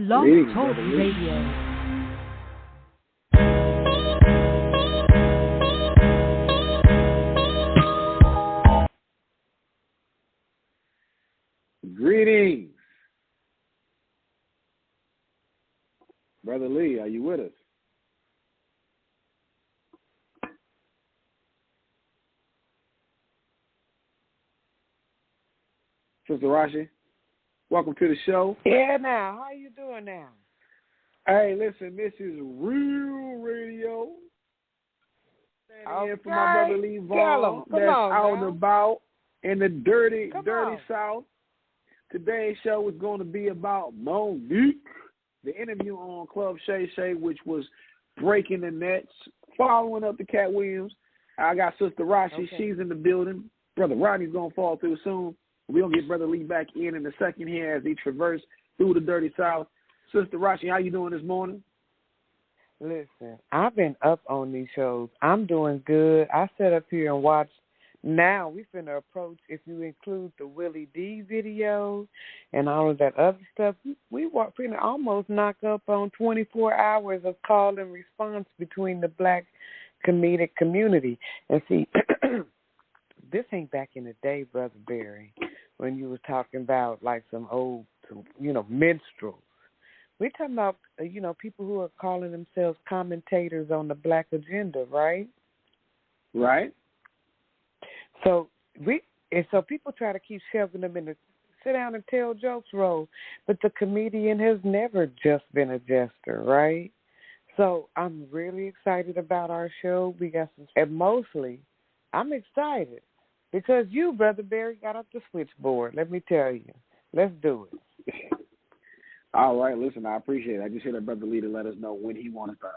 Blog Talk Radio. Greetings. Brother Lee, are you with us? Sister Rashi, welcome to the show. Yeah, now. How you doing now? Hey, listen, this is Real Radio. Standing in for my brother Lee Vaughn that's out and about in the dirty South. Today's show is going to be about Mo'Nique, the interview on Club Shay Shay, which was breaking the nets, following up the Cat Williams. I got Sister Rashi. Okay. She's in the building. Brother Rodney's going to fall through soon. We're going to get Brother Lee back in the second here as he traverse through the dirty South. Sister Rashi, how you doing this morning? Listen, I've been up on these shows. I'm doing good. I sat up here and watched. Now we finna approach, if you include the Willie D video and all of that other stuff, we finna almost knock up on 24 hours of call and response between the black comedic community. And see, this ain't back in the day, Brother Barry, when you was talking about like some old, minstrels. We're talking about, people who are calling themselves commentators on the black agenda, right? Right. So people try to keep shoving them in the sit down and tell jokes role, but the comedian has never just been a jester, right? So I'm really excited about our show. We got some, and mostly I'm excited because you, Brother Barry, got up the switchboard. Let me tell you, let's do it. All right, listen, I appreciate it. I just hit a Brother Lee to let us know when he wanted to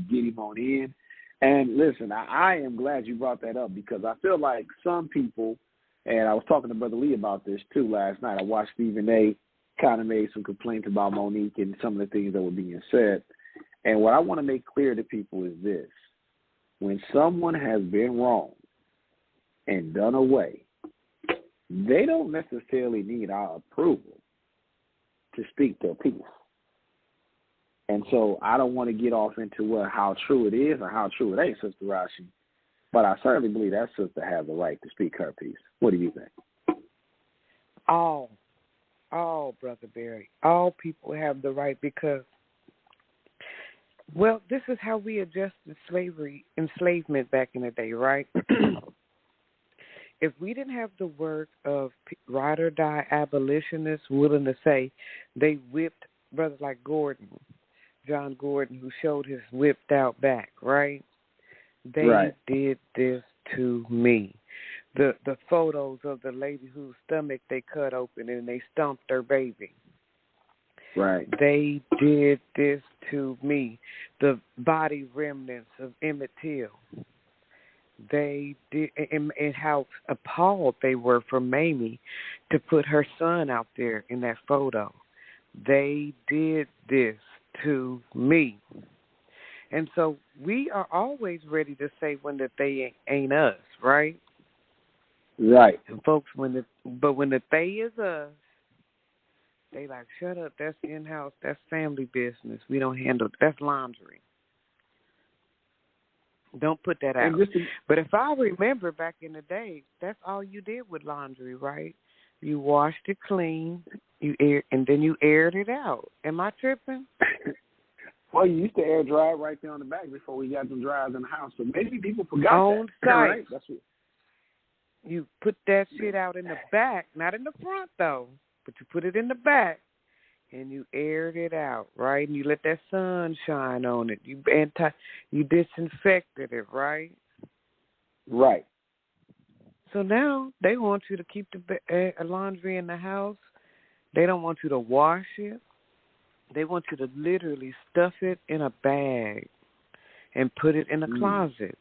get him on in. And listen, I am glad you brought that up because I feel like some people, and I was talking to Brother Lee about this too last night. I watched Stephen A. kind of made some complaints about Mo'Nique and some of the things that were being said. And what I want to make clear to people is this. When someone has been wrong and done away, they don't necessarily need our approval to speak their piece. And so I don't want to get off into how true it is or how true it ain't, Sister Rashi. But I certainly believe that sister has the right to speak her piece. What do you think? All, Brother Barry, all people have the right because, well, this is how we adjusted enslavement back in the day, right? If we didn't have the work of ride or die abolitionists willing to say they whipped brothers like John Gordon, who showed his whipped out back, right? They did this to me. The photos of the lady whose stomach they cut open and they stumped her baby. Right. They did this to me. The body remnants of Emmett Till. They did, and how appalled they were for Mamie to put her son out there in that photo. They did this to me. And so we are always ready to say when that they ain't us, right? Right. And folks, when the they is us, they like, shut up, that's in-house, that's family business. We don't handle, that's laundry. Don't put that out. But if I remember back in the day, that's all you did with laundry, right? You washed it clean, and then you aired it out. Am I tripping? Well, you used to air dry right there on the back before we got them dryers in the house. So maybe people forgot on that. Site. Right? That's what... You put that shit out in the back, not in the front though, but you put it in the back, and you aired it out, right? And you let that sun shine on it. You disinfected it, right? Right. So now they want you to keep the laundry in the house. They don't want you to wash it. They want you to literally stuff it in a bag and put it in a closet.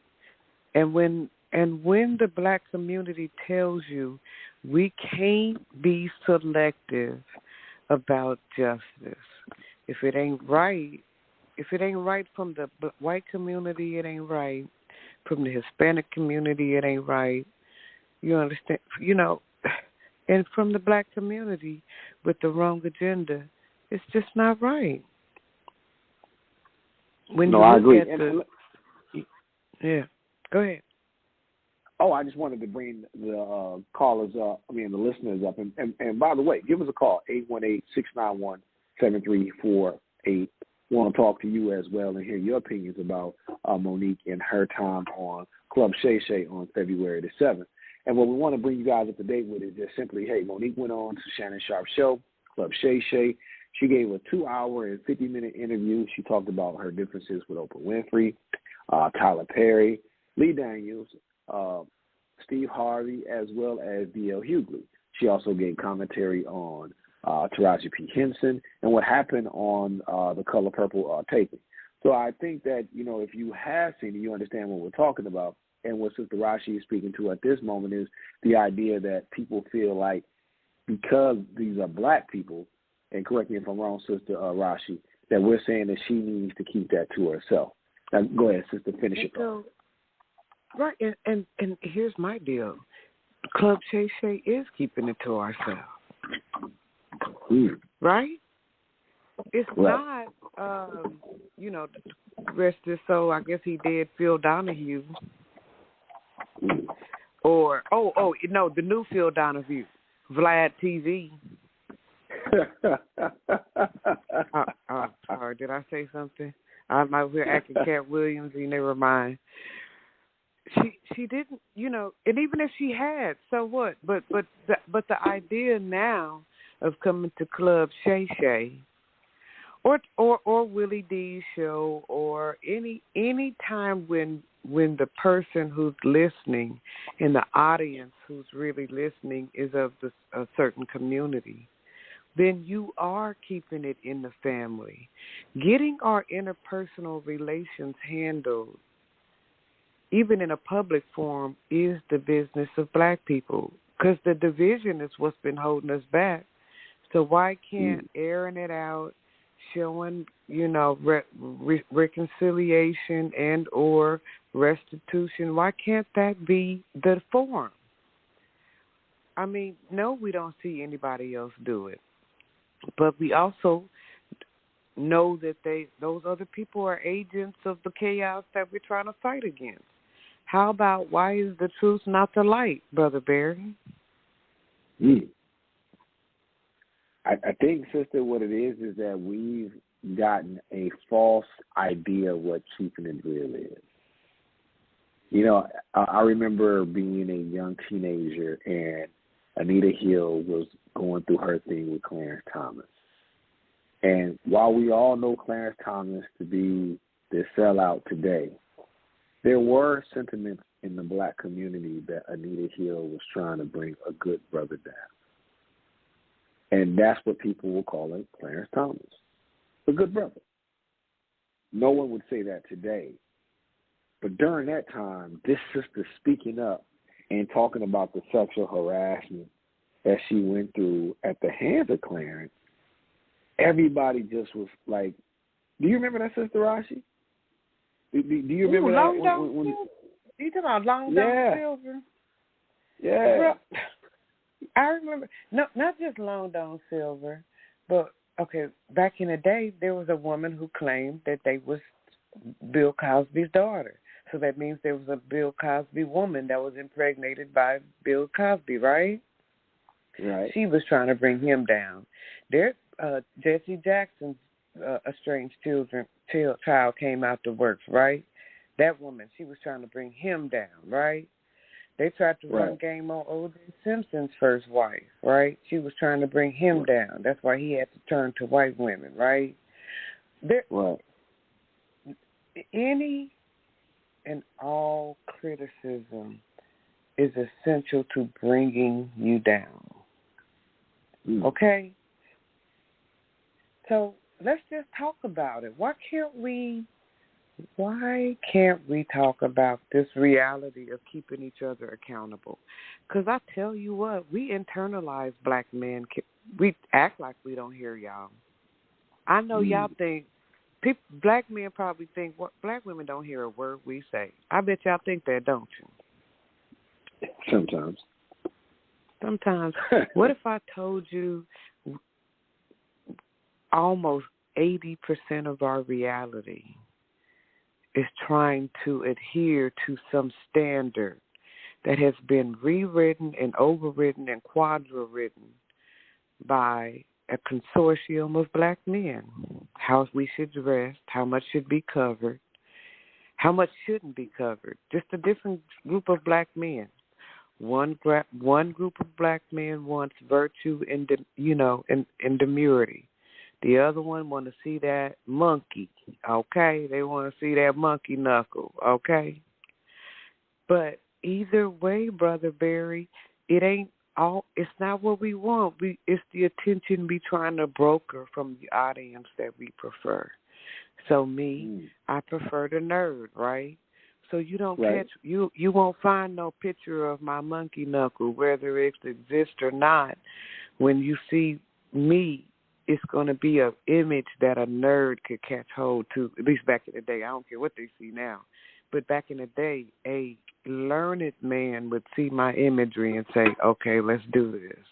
And when the black community tells you we can't be selective about justice, if it ain't right from the white community, it ain't right. From the Hispanic community, it ain't right. You understand? And from the black community with the wrong agenda, It's just not right. When No, you I look agree. at yeah, go ahead. Oh, I just wanted to bring the callers up, the listeners up. And by the way, give us a call, 818-691-7348. Want to talk to you as well and hear your opinions about Mo'Nique and her time on Club Shay Shay on February the 7th. And what we want to bring you guys up to date with is just simply, hey, Mo'Nique went on to Shannon Sharpe's show, Club Shay Shay. She gave a 2-hour and 50-minute interview. She talked about her differences with Oprah Winfrey, Tyler Perry, Lee Daniels, Steve Harvey, as well as D.L. Hughley. She also gave commentary on Taraji P. Henson and what happened on the Color Purple taping. So I think that, if you have seen it, you understand what we're talking about. And what Sister Rashi is speaking to at this moment is the idea that people feel like because these are black people, and correct me if I'm wrong, Sister Rashi, that we're saying that she needs to keep that to herself. Now, go ahead, Sister, finish it. Right, and here's my deal. Club Shay Shay is keeping it to ourselves. Right? It's not, rest his soul, I guess he did, Phil Donahue. Or, the new Phil Donahue, Vlad TV. Sorry, did I say something? I'm out here acting Cat Williams, never mind. She didn't, and even if she had, so what? But the idea now of coming to Club Shay Shay or Willie D's show or any time when the person who's listening and the audience who's really listening is of a certain community, then you are keeping it in the family. Getting our interpersonal relations handled, even in a public forum, is the business of black people, because the division is what's been holding us back. So why can't airing it out, showing, reconciliation and or restitution, why can't that be the forum? No, we don't see anybody else do it. But we also know that those other people are agents of the chaos that we're trying to fight against. How about why is the truth not the light, Brother Barry? I think, Sister, what it is that we've gotten a false idea of what keeping it real is. I remember being a young teenager and Anita Hill was going through her thing with Clarence Thomas. And while we all know Clarence Thomas to be the sellout today, there were sentiments in the black community that Anita Hill was trying to bring a good brother down. And that's what people will call it, Clarence Thomas, a good brother. No one would say that today. But during that time, this sister speaking up and talking about the sexual harassment that she went through at the hands of Clarence, everybody just was like, do you remember that, Sister Rashi? Do you remember that? You talking about Long Don Silver? Yeah. I remember, no, not just Long Don Silver, but, okay, back in the day, there was a woman who claimed that they was Bill Cosby's daughter. So that means there was a Bill Cosby woman that was impregnated by Bill Cosby, right? Right. She was trying to bring him down. Jesse Jackson's estranged child came out to work, right? That woman, she was trying to bring him down, right? They tried to run game on O.J. Simpson's first wife, right? She was trying to bring him down. That's why he had to turn to white women, right? Any and all criticism is essential to bringing you down. Okay? So let's just talk about it. Why can't we talk about this reality of keeping each other accountable? Because I tell you what, we internalize black men. We act like we don't hear y'all. I know y'all think, black men probably think black women don't hear a word we say. I bet y'all think that, don't you? Sometimes. What if I told you almost 80% of our reality is trying to adhere to some standard that has been rewritten and overwritten and quadra-written by a consortium of black men. How we should dress, how much should be covered, how much shouldn't be covered. Just a different group of black men. One group of black men wants virtue and demurity. The other one want to see that monkey, okay? They want to see that monkey knuckle, okay? But either way, Brother Barry, it's not what we want. It's the attention we trying to broker from the audience that we prefer. So I prefer the nerd, right? So you don't catch, you won't find no picture of my monkey knuckle, whether it exists or not. When you see me, it's going to be an image that a nerd could catch hold to, at least back in the day. I don't care what they see now. But back in the day, a learned man would see my imagery and say, okay, let's do this.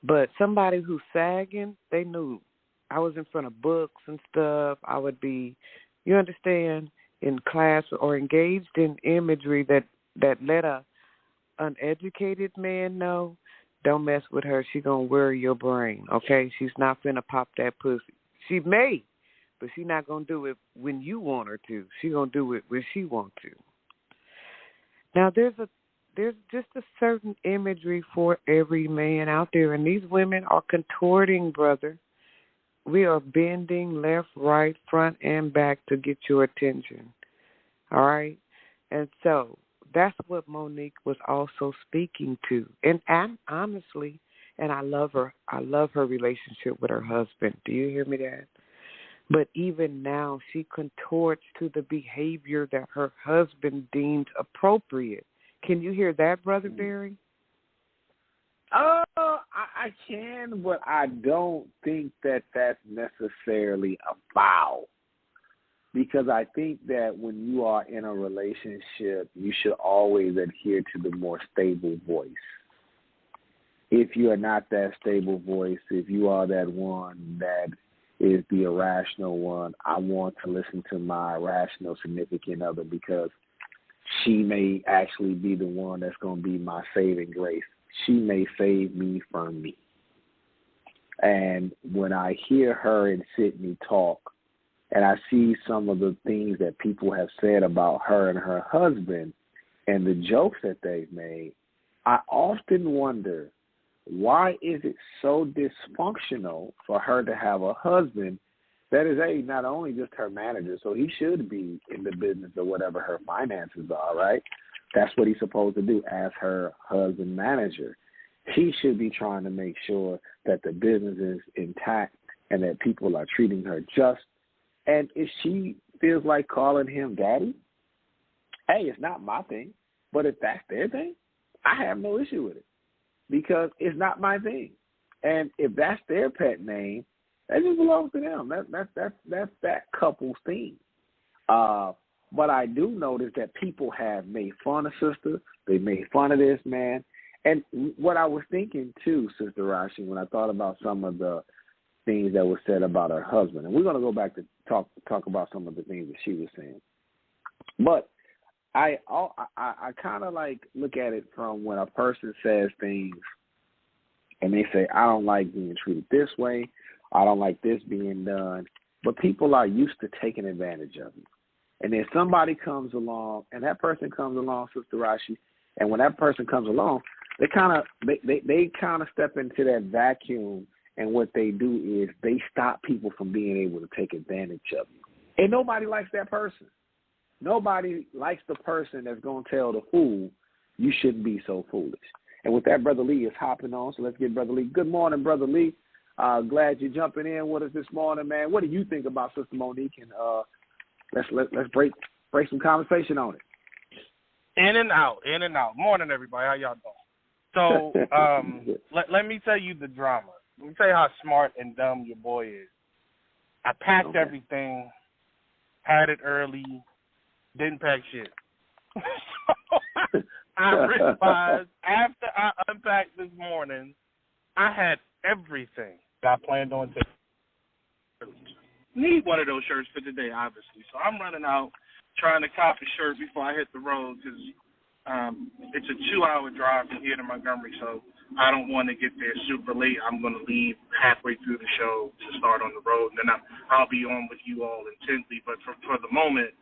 But somebody who's sagging, they knew I was in front of books and stuff. I would be, you understand, in class or engaged in imagery that let a uneducated man know, don't mess with her. She going to worry your brain, okay? She's not finna pop that pussy. She may, but she not going to do it when you want her to. She going to do it when she want to. Now, there's just a certain imagery for every man out there, and these women are contorting, brother. We are bending left, right, front, and back to get your attention, all right? And so that's what Mo'Nique was also speaking to. And honestly, and I love her relationship with her husband. Do you hear me, Dad? But even now, she contorts to the behavior that her husband deems appropriate. Can you hear that, Brother Barry? I can, but I don't think that that's necessarily a foul. Because I think that when you are in a relationship, you should always adhere to the more stable voice. If you are not that stable voice, if you are that one that is the irrational one, I want to listen to my rational significant other because she may actually be the one that's going to be my saving grace. She may save me from me. And when I hear her and Sydney talk, and I see some of the things that people have said about her and her husband and the jokes that they've made, I often wonder, why is it so dysfunctional for her to have a husband that is not only just her manager, so he should be in the business of whatever her finances are, right? That's what he's supposed to do as her husband manager. He should be trying to make sure that the business is intact and that people are treating her just. And if she feels like calling him daddy, hey, it's not my thing. But if that's their thing, I have no issue with it because it's not my thing. And if that's their pet name, that just belongs to them. That's that couple's thing. But I do notice that people have made fun of sister. They made fun of this man. And what I was thinking, too, Sister Rashi, when I thought about some of the things that were said about her husband, and we're going to go back to talk about some of the things that she was saying. But I kind of like look at it from when a person says things and they say, I don't like being treated this way. I don't like this being done. But people are used to taking advantage of you. And then somebody comes along, and that person comes along, Sister Rashi, and when that person comes along, they kind of step into that vacuum, and what they do is they stop people from being able to take advantage of you. And nobody likes that person. Nobody likes the person that's going to tell the fool, you shouldn't be so foolish. And with that, Brother Lee is hopping on, so let's get Brother Lee. Good morning, Brother Lee. Glad you're jumping in with us this morning, man. What do you think about Sister Mo'Nique? And let's break some conversation on it. In and out. Morning, everybody. How y'all doing? So let me tell you the drama. Let me tell you how smart and dumb your boy is. I packed everything, had it early, didn't pack shit. So I realized after I unpacked this morning, I had everything. I planned on taking. Need one of those shirts for today, obviously. So I'm running out trying to cop a shirt before I hit the road because it's a 2-hour drive from here to Montgomery, so I don't want to get there super late. I'm going to leave halfway through the show to start on the road, and then I'll be on with you all intently. But for the moment,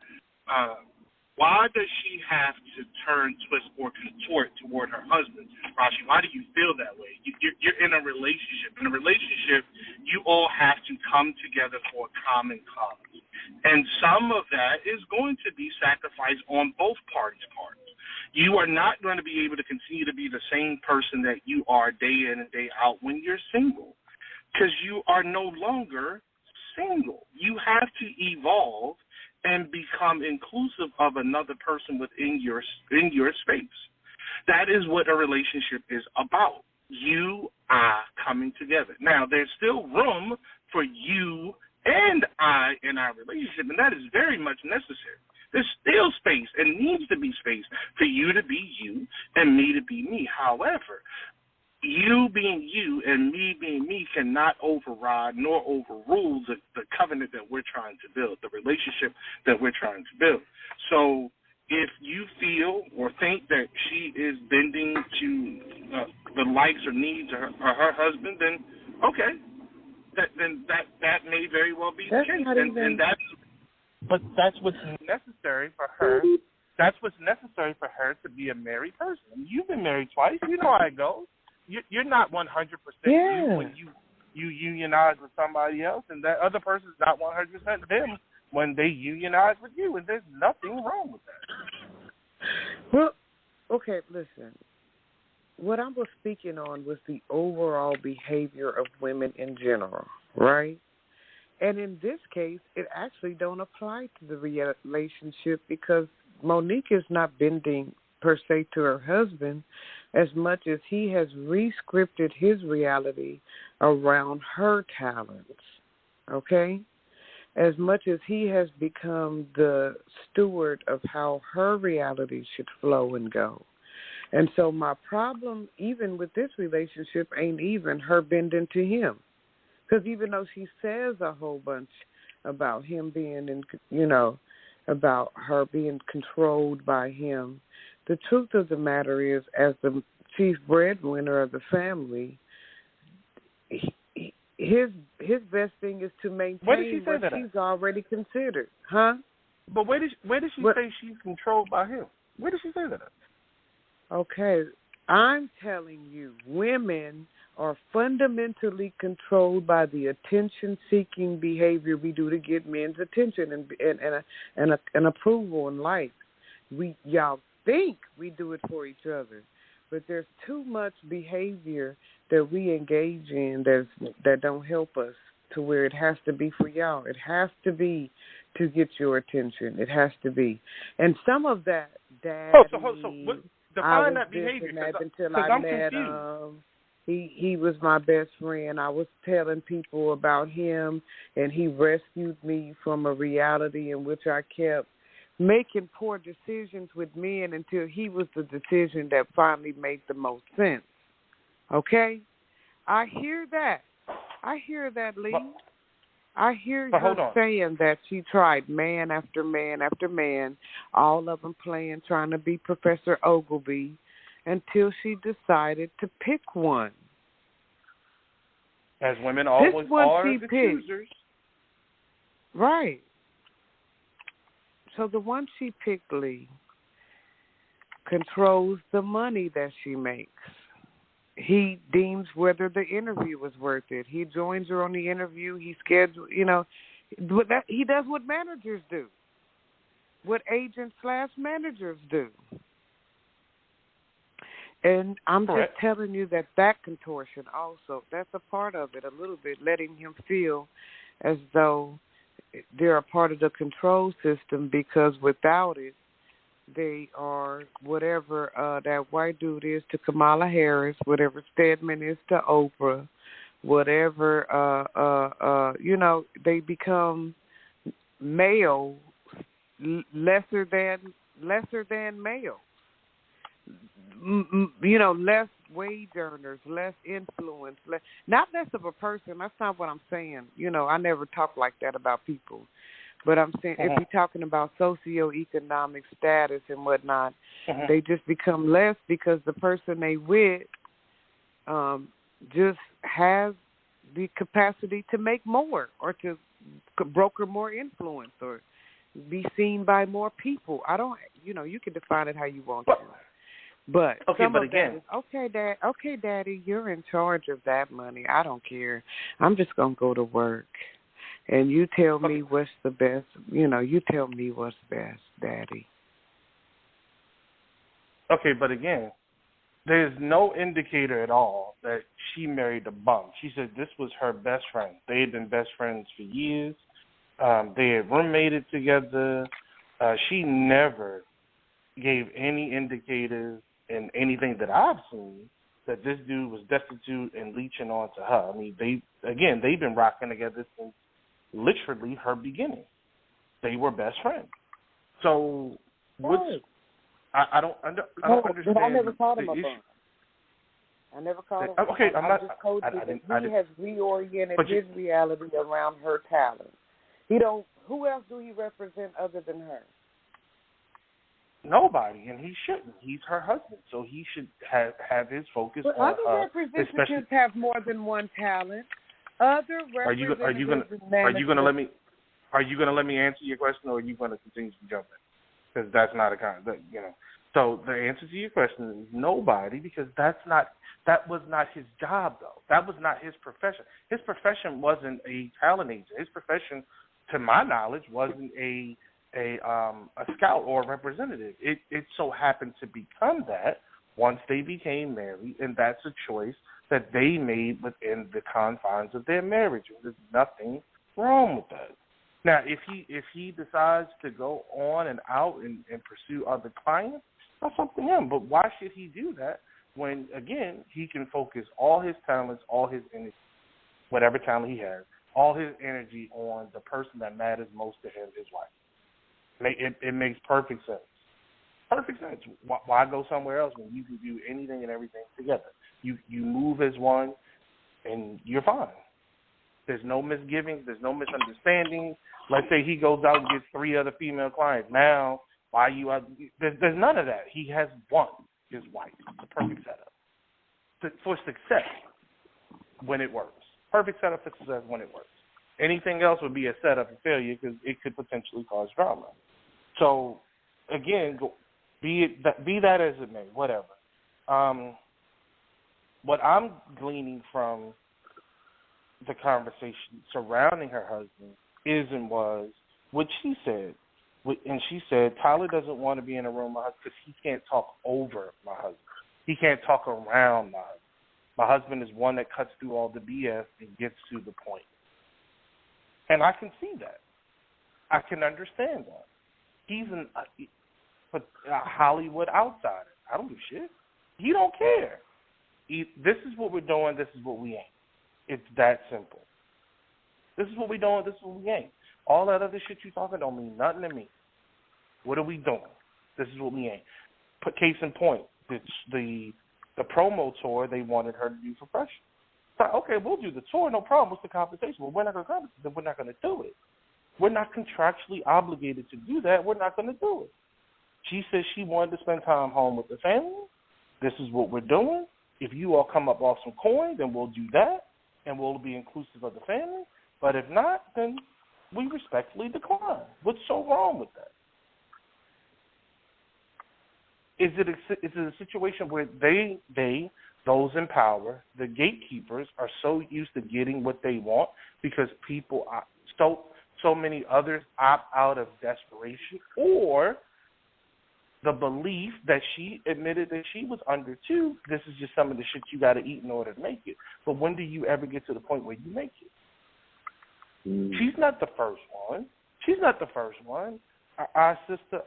why does she have to turn, twist, or contort toward her husband? Rashi, why do you feel that way? You're in a relationship. In a relationship, you all have to come together for a common cause. And some of that is going to be sacrificed on both parties' parts. You are not going to be able to continue to be the same person that you are day in and day out when you're single, because you are no longer single. You have to evolve and become inclusive of another person within your space. That is what a relationship is about. You are coming together. Now, there's still room for you and I in our relationship, and that is very much necessary. There's still space and needs to be space for you to be you and me to be me. However, you being you and me being me cannot override nor overrule the covenant that we're trying to build, the relationship that we're trying to build. So if you feel or think that she is bending to the likes or needs of her husband, then okay, that may very well be the case, and that's what's necessary for her. That's what's necessary for her to be a married person. You've been married twice. You know how it goes. You're not 100% you when you unionize with somebody else, and that other person's not 100% them when they unionize with you, and there's nothing wrong with that. Well, okay, listen. What I was speaking on was the overall behavior of women in general, right? And in this case, it actually don't apply to the relationship because Mo'Nique is not bending per se to her husband as much as he has re-scripted his reality around her talents, okay? As much as he has become the steward of how her reality should flow and go. And so my problem, even with this relationship, ain't even her bending to him. Because even though she says a whole bunch about him being about her being controlled by him, the truth of the matter is, as the chief breadwinner of the family, his best thing is to maintain what she's already considered. Huh? But where did she say she's controlled by him? Where did she say that? Okay, I'm telling you, women are fundamentally controlled by the attention-seeking behavior we do to get men's attention and approval in life. Y'all think we do it for each other, but there's too much behavior that we engage in that don't help us to where it has to be for y'all. It has to be to get your attention. It has to be. And some of that, define that behavior, until I met him. He was my best friend. I was telling people about him, and he rescued me from a reality in which I kept making poor decisions with men until he was the decision that finally made the most sense. Okay? I hear that. Lee. I hear her saying that she tried man after man after man, all of them trying to be Professor Ogilvy, until she decided to pick one. As women always are the choosers. Right. So the one she picked, Lee, controls the money that she makes. He deems whether the interview was worth it. He joins her on the interview. He schedules, he does what managers do, what agents/managers do. And I'm just telling you that contortion also, that's a part of it a little bit, letting him feel as though they're a part of the control system, because without it, they are whatever that white dude is to Kamala Harris, whatever Stedman is to Oprah, whatever, they become male, lesser than male. wage earners, less influence, not less of a person. That's not what I'm saying. I never talk like that about people. But I'm saying if you're talking about socioeconomic status and whatnot, they just become less because the person they with just has the capacity to make more or to broker more influence or be seen by more people. You can define it how you want to. But but again, okay, Daddy, you're in charge of that money. I don't care. I'm just going to go to work. And you tell me what's the best. You tell me what's best, Daddy. Okay, but again, there's no indicator at all that she married a bum. She said this was her best friend. They had been best friends for years. They had roommated together. She never gave any indicators in anything that I've seen that this dude was destitute and leeching on to her. I mean, they've been rocking together since literally her beginning. They were best friends. So I don't understand. But I never called him a bum. I never called him. Okay, I just told you that he has reoriented his reality around her talent. Who else do he represent other than her? Nobody, and he shouldn't. He's her husband, so he should have his focus but on other representatives have more than one talent. Other representatives. Are you gonna let me answer your question, or are you gonna continue to jump in? Because that's not So the answer to your question is nobody, because that was not his job, though. That was not his profession. His profession wasn't a talent agent. His profession, to my knowledge, wasn't a scout or a representative. It so happened to become that once they became married, and that's a choice that they made within the confines of their marriage. There's nothing wrong with that. Now, if he decides to go on and out and pursue other clients, that's up to him. But why should he do that when, again, he can focus all his talents, all his energy, whatever talent he has, all his energy on the person that matters most to him, his wife? It makes perfect sense. Perfect sense. Why go somewhere else when you can do anything and everything together? You move as one, and you're fine. There's no misgivings. There's no misunderstandings. Let's say he goes out and gets 3 other female clients. Now, why you out? There's none of that. He has one, his wife. The perfect setup for success when it works. Perfect setup for success when it works. Anything else would be a setup for failure because it could potentially cause drama. So, again, be that as it may, whatever. What I'm gleaning from the conversation surrounding her husband was what she said. And she said, Tyler doesn't want to be in a room with my husband because he can't talk over my husband. He can't talk around my husband. My husband is one that cuts through all the BS and gets to the point. And I can see that. I can understand that. He's a Hollywood outsider. I don't give a shit. He don't care. This is what we're doing. This is what we ain't. It's that simple. This is what we're doing. This is what we ain't. All that other shit you talking don't mean nothing to me. What are we doing? This is what we ain't. Put case in point. The promo tour they wanted her to do for Fresh. So, okay, we'll do the tour, no problem. What's the compensation? Well, we're not going to compensate them. We're not going to do it. We're not contractually obligated to do that. We're not going to do it. She says she wanted to spend time home with the family. This is what we're doing. If you all come up off some coin, then we'll do that, and we'll be inclusive of the family. But if not, then we respectfully decline. What's so wrong with that? Is it a situation where those in power, the gatekeepers, are so used to getting what they want because people, so many others opt out of desperation, or the belief that she admitted that she was under too, this is just some of the shit you got to eat in order to make it. But when do you ever get to the point where you make it? She's not the first one. Our sister,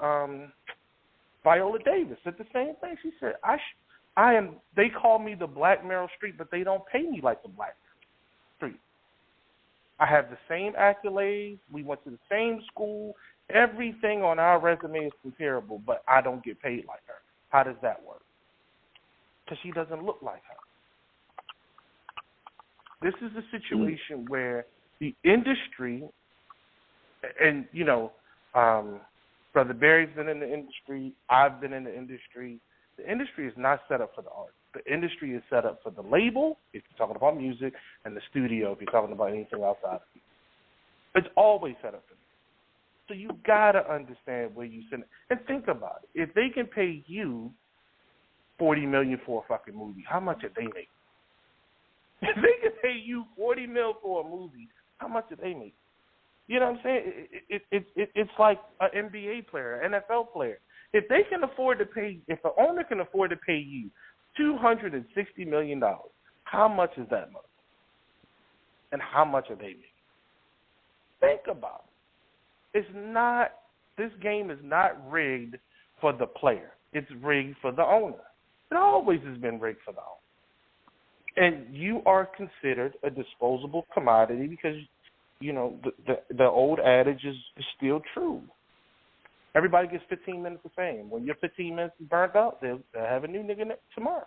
Viola Davis, said the same thing. She said, they call me the Black Meryl Streep, but they don't pay me like the Black Meryl Streep. I have the same accolades. We went to the same school. Everything on our resume is comparable, but I don't get paid like her. How does that work? because she doesn't look like her. This is a situation where the industry, and, you know, Brother Barry's been in the industry, I've been in the industry. The industry is not set up for the art. The industry is set up for the label, if you're talking about music, and the studio, if you're talking about anything outside of it. It's always set up for that. So you got to understand where you send it. And think about it. If they can pay you $40 million for a fucking movie, how much did they make? If they can pay you $40 million for a movie, how much did they make? You know what I'm saying? It's like an NBA player, an NFL player. If they can afford to pay, if the owner can afford to pay you $260 million, how much is that money? And how much are they making? Think about it. It's not, this game is not rigged for the player. It's rigged for the owner. It always has been rigged for the owner. And you are considered a disposable commodity because, you know, the old adage is still true. Everybody gets 15 minutes of fame. When your 15 minutes is burnt out, they'll have a new nigga tomorrow.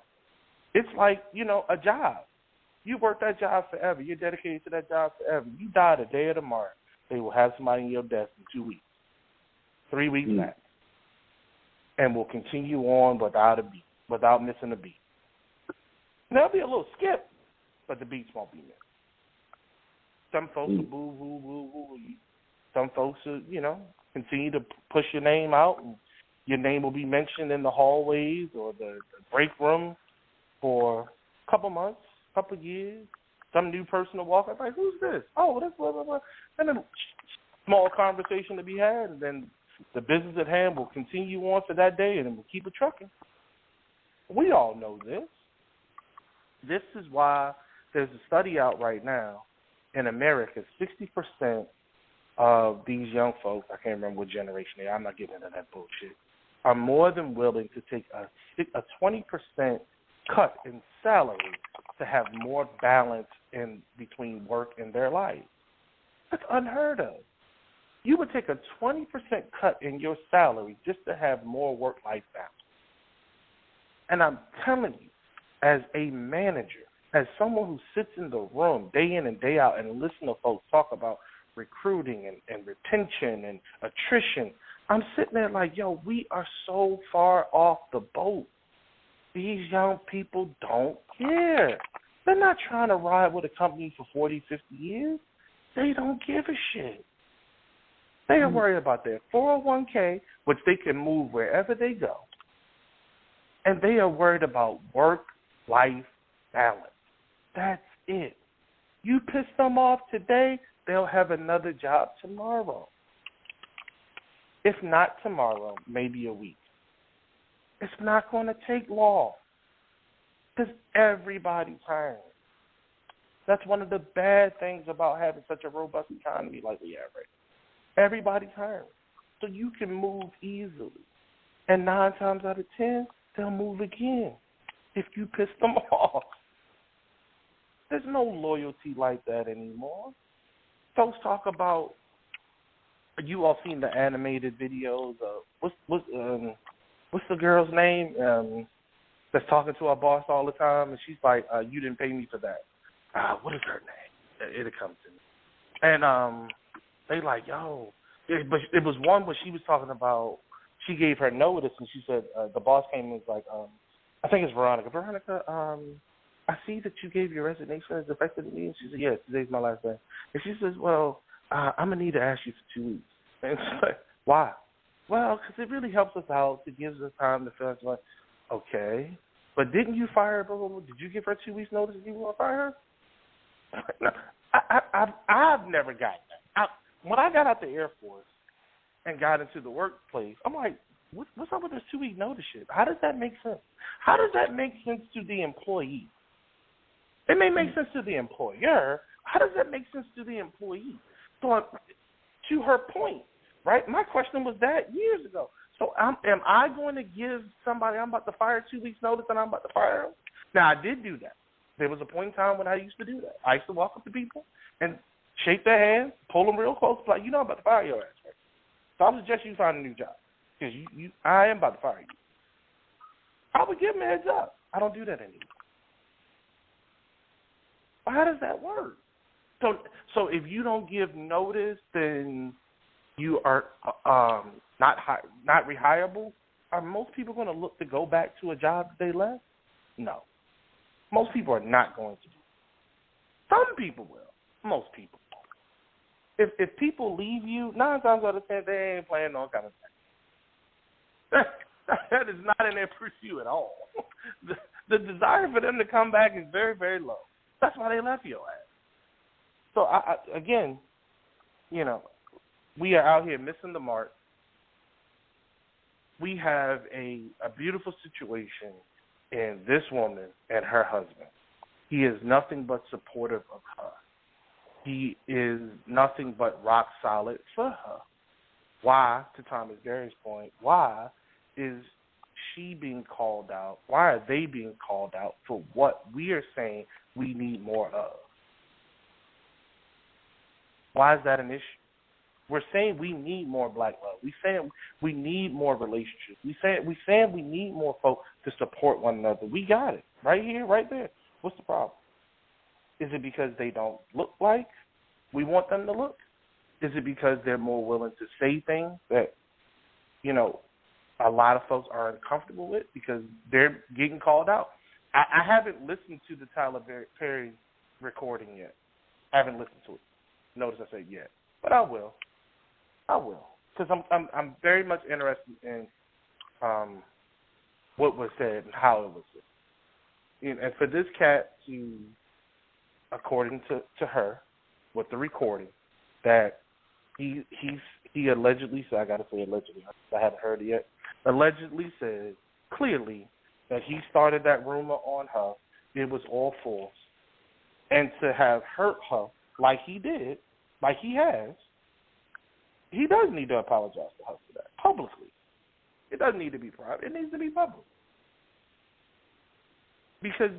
It's like, you know, a job. You work that job forever. You're dedicated to that job forever. You die the day of tomorrow, they will have somebody in your desk in 2 weeks, 3 weeks max, and will continue on without a beat, without missing a beat. There'll be a little skip, but the beats won't be missed. Some folks will boo. Some folks will, you know, continue to push your name out, and your name will be mentioned in the hallways or the break room for a couple months, couple years. Some new person will walk up, like, who's this? Oh, that's blah, blah, blah. And then small conversation to be had, and then the business at hand will continue on for that day, and then we'll keep it trucking. We all know this. This is why there's a study out right now in America, 60% of these young folks, I can't remember what generation they are, I'm not getting into that bullshit, are more than willing to take a 20% cut in salary to have more balance in between work and their life. That's unheard of. You would take a 20% cut in your salary just to have more work-life balance. And I'm telling you, as a manager, as someone who sits in the room day in and day out and listen to folks talk about recruiting and retention and attrition, I'm sitting there like, yo, we are so far off the boat. These young people don't care. They're not trying to ride with a company for 40, 50 years. They don't give a shit. They are worried about their 401k, which they can move wherever they go. And they are worried about work-life balance. That's it. You piss them off today, they'll have another job tomorrow. If not tomorrow, maybe a week. It's not going to take long because everybody's hiring. That's one of the bad things about having such a robust economy like we have right now. Everybody's hiring. So you can move easily. And 9 times out of 10, they'll move again if you piss them off. There's no loyalty like that anymore. Folks talk about, you all seen the animated videos of, what's the girl's name that's talking to our boss all the time, and she's like, you didn't pay me for that. What is her name? It'll come to me. And they like, yo. But it was one where she was talking about, she gave her notice, and she said, the boss came and was like, I think it's Veronica. Veronica, I see that you gave your resignation as effective to me. And she said, yes, today's my last day. And she says, well, I'm going to need to ask you for 2 weeks. And she's like, why? Well, because it really helps us out. It gives us time to feel like, okay. But didn't you fire her? Did you give her 2 weeks notice if you want to fire her? No, I've never gotten that. When I got out the Air Force and got into the workplace, I'm like, what's up with this 2 week notice shit? How does that make sense? How does that make sense to the employee? It may make sense to the employer. How does that make sense to the employee? So to her point, right, my question was that years ago. So am I going to give somebody I'm about to fire 2 weeks notice and I'm about to fire them? Now, I did do that. There was a point in time when I used to do that. I used to walk up to people and shake their hand, pull them real close, like, you know I'm about to fire your ass, right? So I suggest you find a new job because I am about to fire you. I would give them a heads up. I don't do that anymore. Well, how does that work? So if you don't give notice, then you are not rehireable? Are most people going to look to go back to a job that they left? No. Most people are not going to do it. Some people will. Most people won't. If people leave you, 9 times out of 10, they ain't playing no kind of thing. That is not in their pursuit at all. The desire for them to come back is very, very low. That's why they left your ass. So, again, you know, we are out here missing the mark. We have a beautiful situation in this woman and her husband. He is nothing but supportive of her. He is nothing but rock solid for her. Why, to Thomas Berry's point, why is she being called out? Why are they being called out for what we are saying we need more of? Why is that an issue? We're saying we need more black love. We saying we need more relationships. We saying we need more folks to support one another. We got it right here, right there. What's the problem? Is it because they don't look like we want them to look? Is it because they're more willing to say things that, you know, a lot of folks are uncomfortable with because they're getting called out? I haven't listened to the Tyler Perry recording yet. I haven't listened to it. Notice I said yet, but I will. Because I'm very much interested in what was said and how it was said. And for this cat to, according to her, with the recording, that he allegedly said, I got to say allegedly, I haven't heard it yet, allegedly said clearly that he started that rumor on her. It was all false. And to have hurt her like he did, like he has, he does need to apologize to her for that publicly. It doesn't need to be private. It needs to be public. Because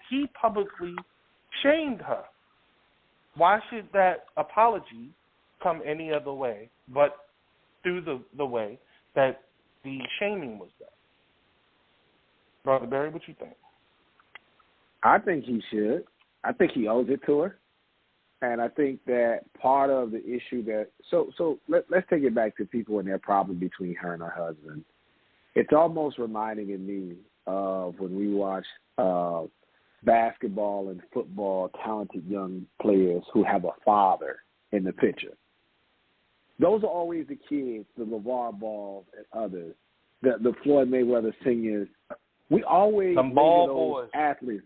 he publicly shamed her. Why should that apology come any other way but through the way that the shaming was done? Brother Barry, what you think? I think he should. I think he owes it to her. And I think that part of the issue that let's take it back to people and their problem between her and her husband. It's almost reminding me of when we watch basketball and football, talented young players who have a father in the picture. Those are always the kids, the LeVar Balls and others, the Floyd Mayweather seniors. We always label those athletes.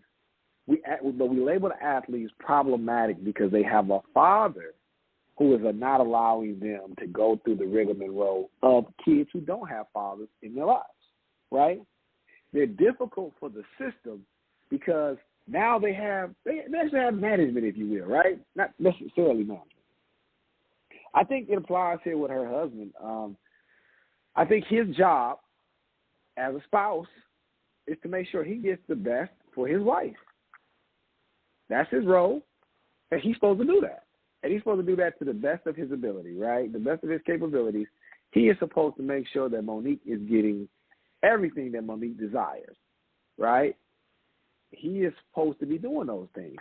But we label the athletes problematic because they have a father who is not allowing them to go through the rigmarole of kids who don't have fathers in their lives, right? They're difficult for the system because now they actually have management, if you will, right? Not necessarily management. I think it applies here with her husband. I think his job as a spouse is to make sure he gets the best for his wife. That's his role, and he's supposed to do that. And he's supposed to do that to the best of his ability, right? The best of his capabilities. He is supposed to make sure that Mo'Nique is getting everything that Mo'Nique desires, right? He is supposed to be doing those things.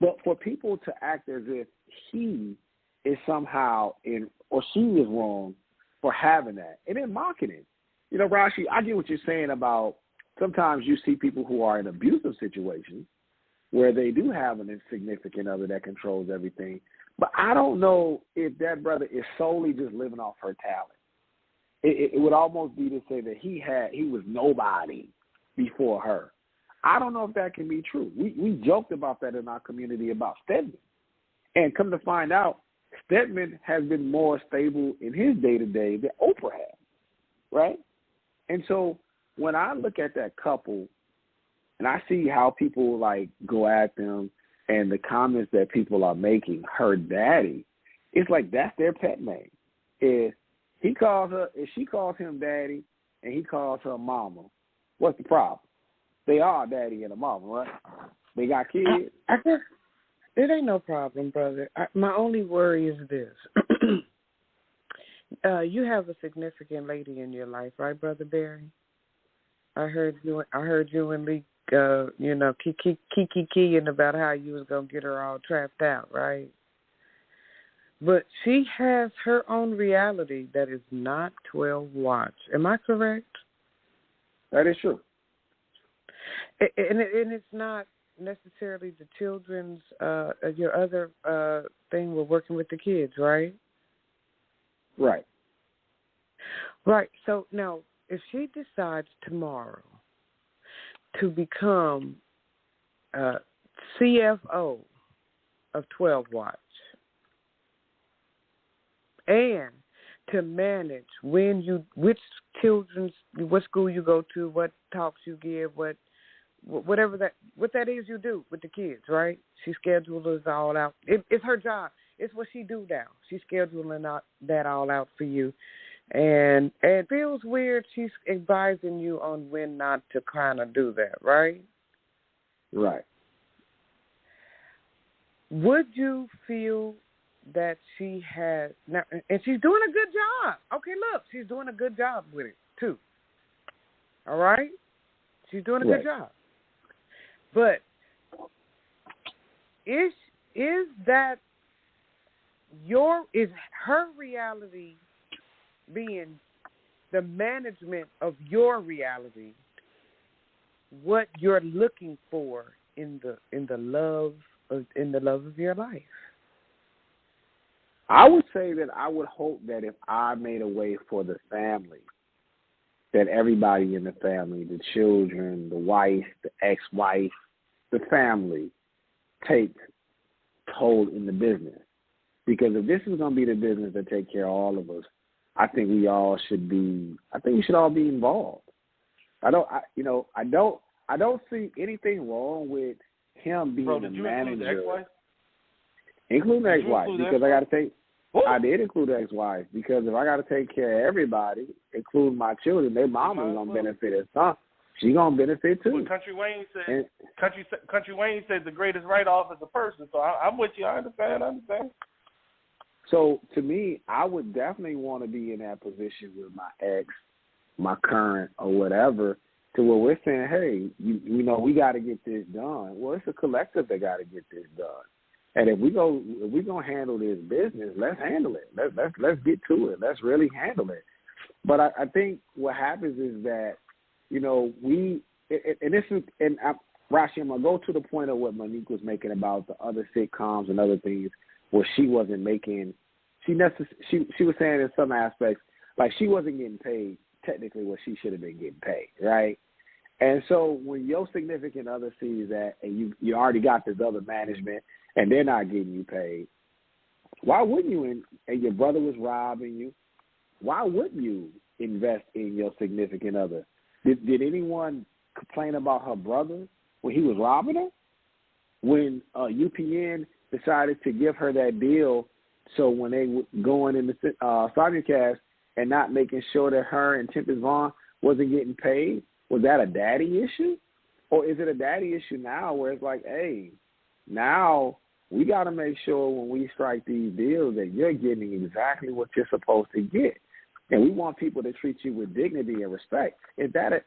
But for people to act as if he is somehow or she is wrong for having that, and then mocking it. You know, Rashi, I get what you're saying about sometimes you see people who are in abusive situations where they do have an insignificant other that controls everything. But I don't know if that brother is solely just living off her talent. It would almost be to say that he was nobody before her. I don't know if that can be true. We joked about that in our community about Stedman. And come to find out, Stedman has been more stable in his day-to-day than Oprah has, right? And so when I look at that couple, and I see how people like go at them and the comments that people are making, her daddy, it's like that's their pet name. If she calls him daddy and he calls her mama, what's the problem? They are a daddy and a mama, right? They got kids. I guess it ain't no problem, brother. My only worry is this. You have a significant lady in your life, right, Brother Barry? I heard you and Lee, kiki about how you was gonna get her all trapped out, right? But she has her own reality that is not 12 watts. Am I correct? That is true. And it's not necessarily the children's, your other thing with working with the kids, right? Right. Right. So now, if she decides tomorrow to become CFO of 12 Watch and to manage what school you go to, what talks you give, what that is you do with the kids, right? She schedules all out. It's her job. It's what she do now. She's scheduling that all out for you. And it feels weird. She's advising you on when not to kind of do that, right? Right. Would you feel that she has now, and she's doing a good job. Okay, look, she's doing a good job with it too. All right, she's doing a good job. But is her reality being the management of your reality, what you're looking for in the love of your life? I would say that I would hope that if I made a way for the family, that everybody in the family, the children, the wife, the ex-wife, the family, take hold in the business. Because if this is going to be the business that take care of all of us, I think we should all be involved. I don't see anything wrong with him being a manager. Include the ex-wife, because I got to take. I did include the ex-wife because if I got to take care of everybody, including my children, their mama's gonna benefit as some. She gonna benefit too. Well, Country Wayne said the greatest write-off is a person. So I'm with you. I understand. So to me, I would definitely want to be in that position with my ex, my current, or whatever, to where we're saying, hey, we got to get this done. Well, it's a collective that got to get this done. And if we're gonna handle this business, let's handle it. Let's get to it. Let's really handle it. But I think what happens is that, Rashi, I'm gonna go to the point of what Mo'Nique was making about the other sitcoms and other things where she wasn't making. She was saying in some aspects like she wasn't getting paid technically what she should have been getting paid, right? And so when your significant other sees that and you already got this other management and they're not getting you paid, why wouldn't you? And your brother was robbing you, why wouldn't you invest in your significant other? Did anyone complain about her brother when he was robbing her? When UPN decided to give her that deal, so when they were going in the simulcast and not making sure that her and Tempest Vaughn wasn't getting paid, was that a daddy issue? Or is it a daddy issue now where it's like, hey, now we got to make sure when we strike these deals that you're getting exactly what you're supposed to get. And we want people to treat you with dignity and respect. Is that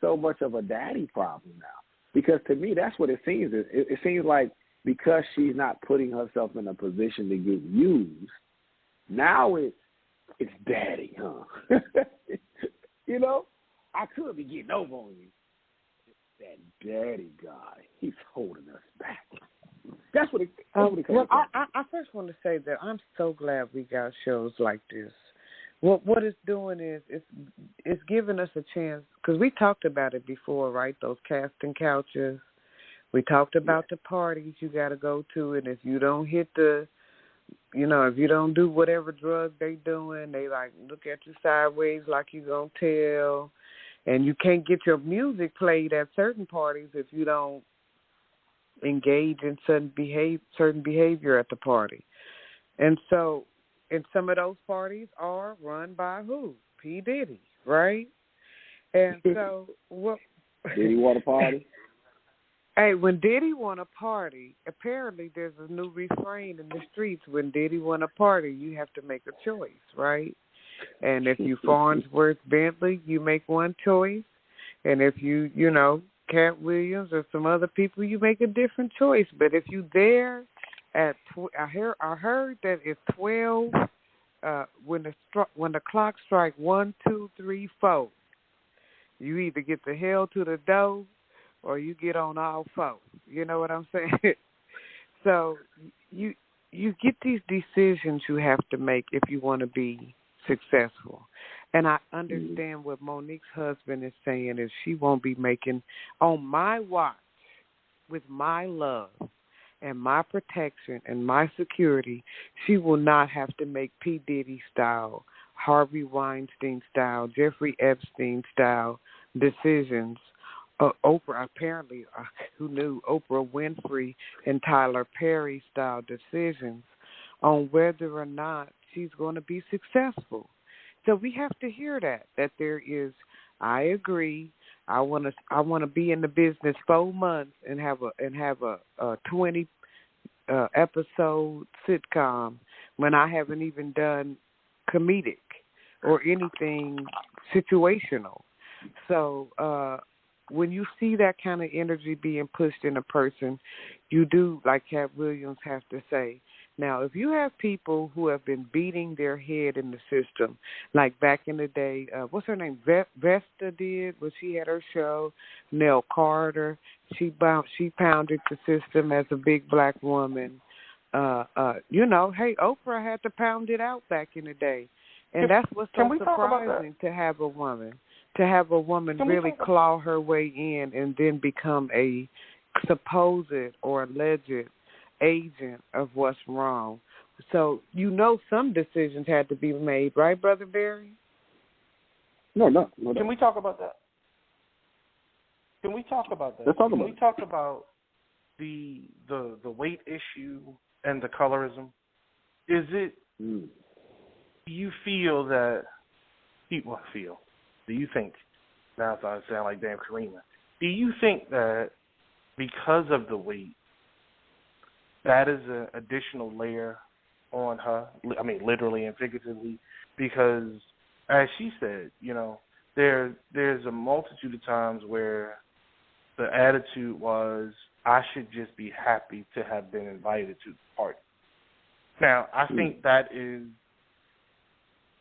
so much of a daddy problem now? Because to me, that's what it seems. It seems like because she's not putting herself in a position to get used, now it's daddy, huh? I could be getting over on you. That daddy guy, he's holding us back. That's what it comes well, I first want to say that I'm so glad we got shows like this. What it's doing is it's giving us a chance, because we talked about it before, right? Those casting couches. We talked about the parties you got to go to, and if you don't hit if you don't do whatever drug they doing, they like look at you sideways like you gonna tell, and you can't get your music played at certain parties if you don't engage in certain behavior at the party. And so, and some of those parties are run by who? P. Diddy, right? And so, what? Did he want a party? Hey, when Diddy want a party, apparently there's a new refrain in the streets. When Diddy want a party, you have to make a choice, right? And if you Farnsworth Bentley, you make one choice. And if you know, Cat Williams or some other people, you make a different choice. But if you there at, I heard that it's 12. When the clock strike 1, 2, 3, 4, you either get the hell to the door or you get on all four. You know what I'm saying? So you get these decisions you have to make if you want to be successful. And I understand what Mo'Nique's husband is saying is she won't be making, on my watch, with my love and my protection and my security, she will not have to make P. Diddy style, Harvey Weinstein style, Jeffrey Epstein style decisions. Oprah, apparently, who knew, Oprah Winfrey and Tyler Perry style decisions on whether or not she's going to be successful. So we have to hear that there is, I agree, I want to be in the business 4 months and have a 20 episode sitcom when I haven't even done comedic or anything situational. So when you see that kind of energy being pushed in a person, you do, like Cat Williams has to say. Now, if you have people who have been beating their head in the system, like back in the day, what's her name? Vesta did when she had her show. Nell Carter, she pounded the system as a big black woman. You know, hey, Oprah had to pound it out back in the day, and that's what's so surprising to have a woman. To have a woman really claw her way in and then become a supposed or alleged agent of what's wrong. So you know some decisions had to be made, right, Brother Barry? No. Can we talk about that? Let's talk about Can we talk about the weight issue and the colorism? Is it? Do you feel that people feel? Do you think? Now it's starting to sound like damn Karina. Do you think that because of the weight, that is an additional layer on her? I mean, literally and figuratively, because as she said, you know, there's a multitude of times where the attitude was, I should just be happy to have been invited to the party. Now, I think that is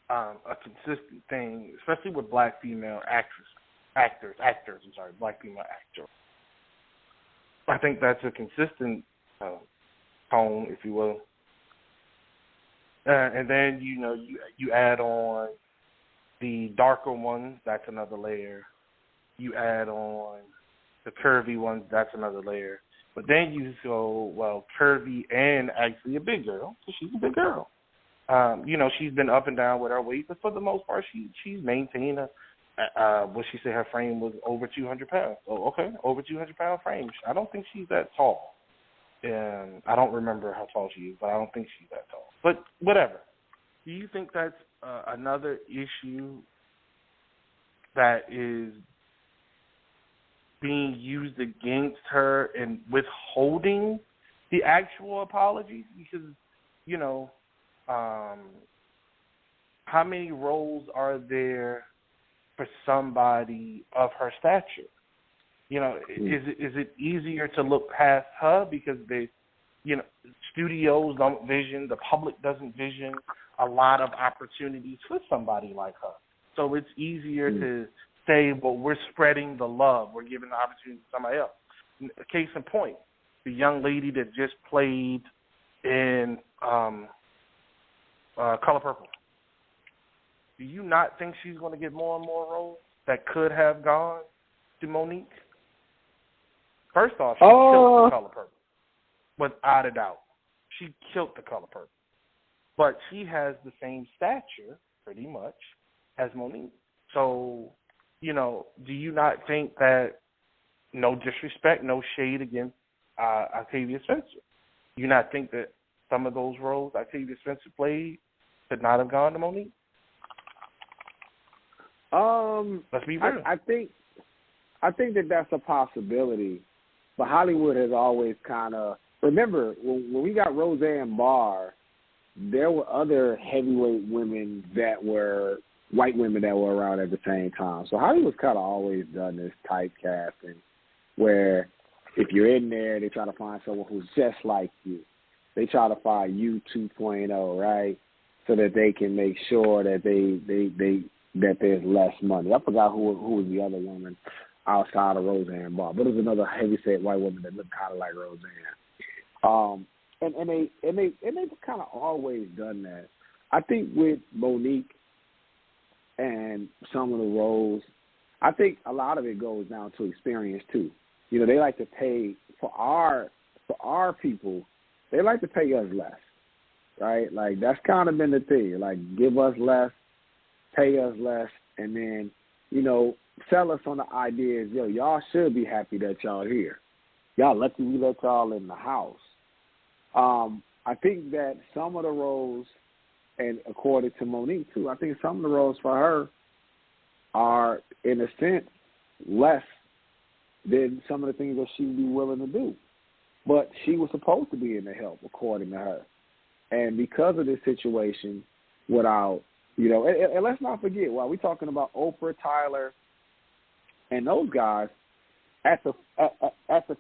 a consistent thing, especially with black female actors. Black female actors. I think that's a consistent tone, if you will. And then, you know, you add on the darker ones, that's another layer. You add on the curvy ones, that's another layer. But then you go, well, curvy and actually a big girl, because she's a big girl. You know, she's been up and down with her weight, but for the most part, she's maintained what she said her frame was over 200 pounds. Oh, okay, over 200-pound frame. I don't think she's that tall. And I don't remember how tall she is, but I don't think she's that tall. But whatever. Do you think that's another issue that is being used against her in withholding the actual apologies? Because, you know, how many roles are there for somebody of her stature? You know, is it easier to look past her because studios don't vision, the public doesn't vision a lot of opportunities for somebody like her? So it's easier to say, well, we're spreading the love, we're giving the opportunity to somebody else. Case in point, the young lady that just played in Color Purple. Do you not think she's going to get more and more roles that could have gone to Mo'Nique? First off, she killed the Color Purple, without a doubt. She killed the Color Purple. But she has the same stature, pretty much, as Mo'Nique. So, you know, do you not think that, no disrespect, no shade against Octavia Spencer, do you not think that some of those roles Octavia Spencer played could not have gone to Mo'Nique? Let's be real. I think that's a possibility, but Hollywood has always kind of, remember when we got Roseanne Barr, there were other heavyweight women that were white women that were around at the same time. So Hollywood's kind of always done this typecasting where if you're in there, they try to find someone who's just like you. They try to find you 2.0, right? So that they can make sure that that there's less money. I forgot who was the other woman outside of Roseanne Barr, but it was another heavyset white woman that looked kind of like Roseanne. And they've kind of always done that. I think with Mo'Nique and some of the roles, I think a lot of it goes down to experience too. You know, they like to pay for our people. They like to pay us less, right? Like that's kind of been the thing. Like give us less, pay us less, and then sell us on the idea is y'all should be happy that y'all here. Y'all lucky we let y'all in the house. I think that some of the roles, and according to Mo'Nique too, I think some of the roles for her are, in a sense, less than some of the things that she'd be willing to do. But she was supposed to be in the help, according to her. And because of this situation, without, and let's not forget, while we're talking about Oprah, Tyler, and those guys, at the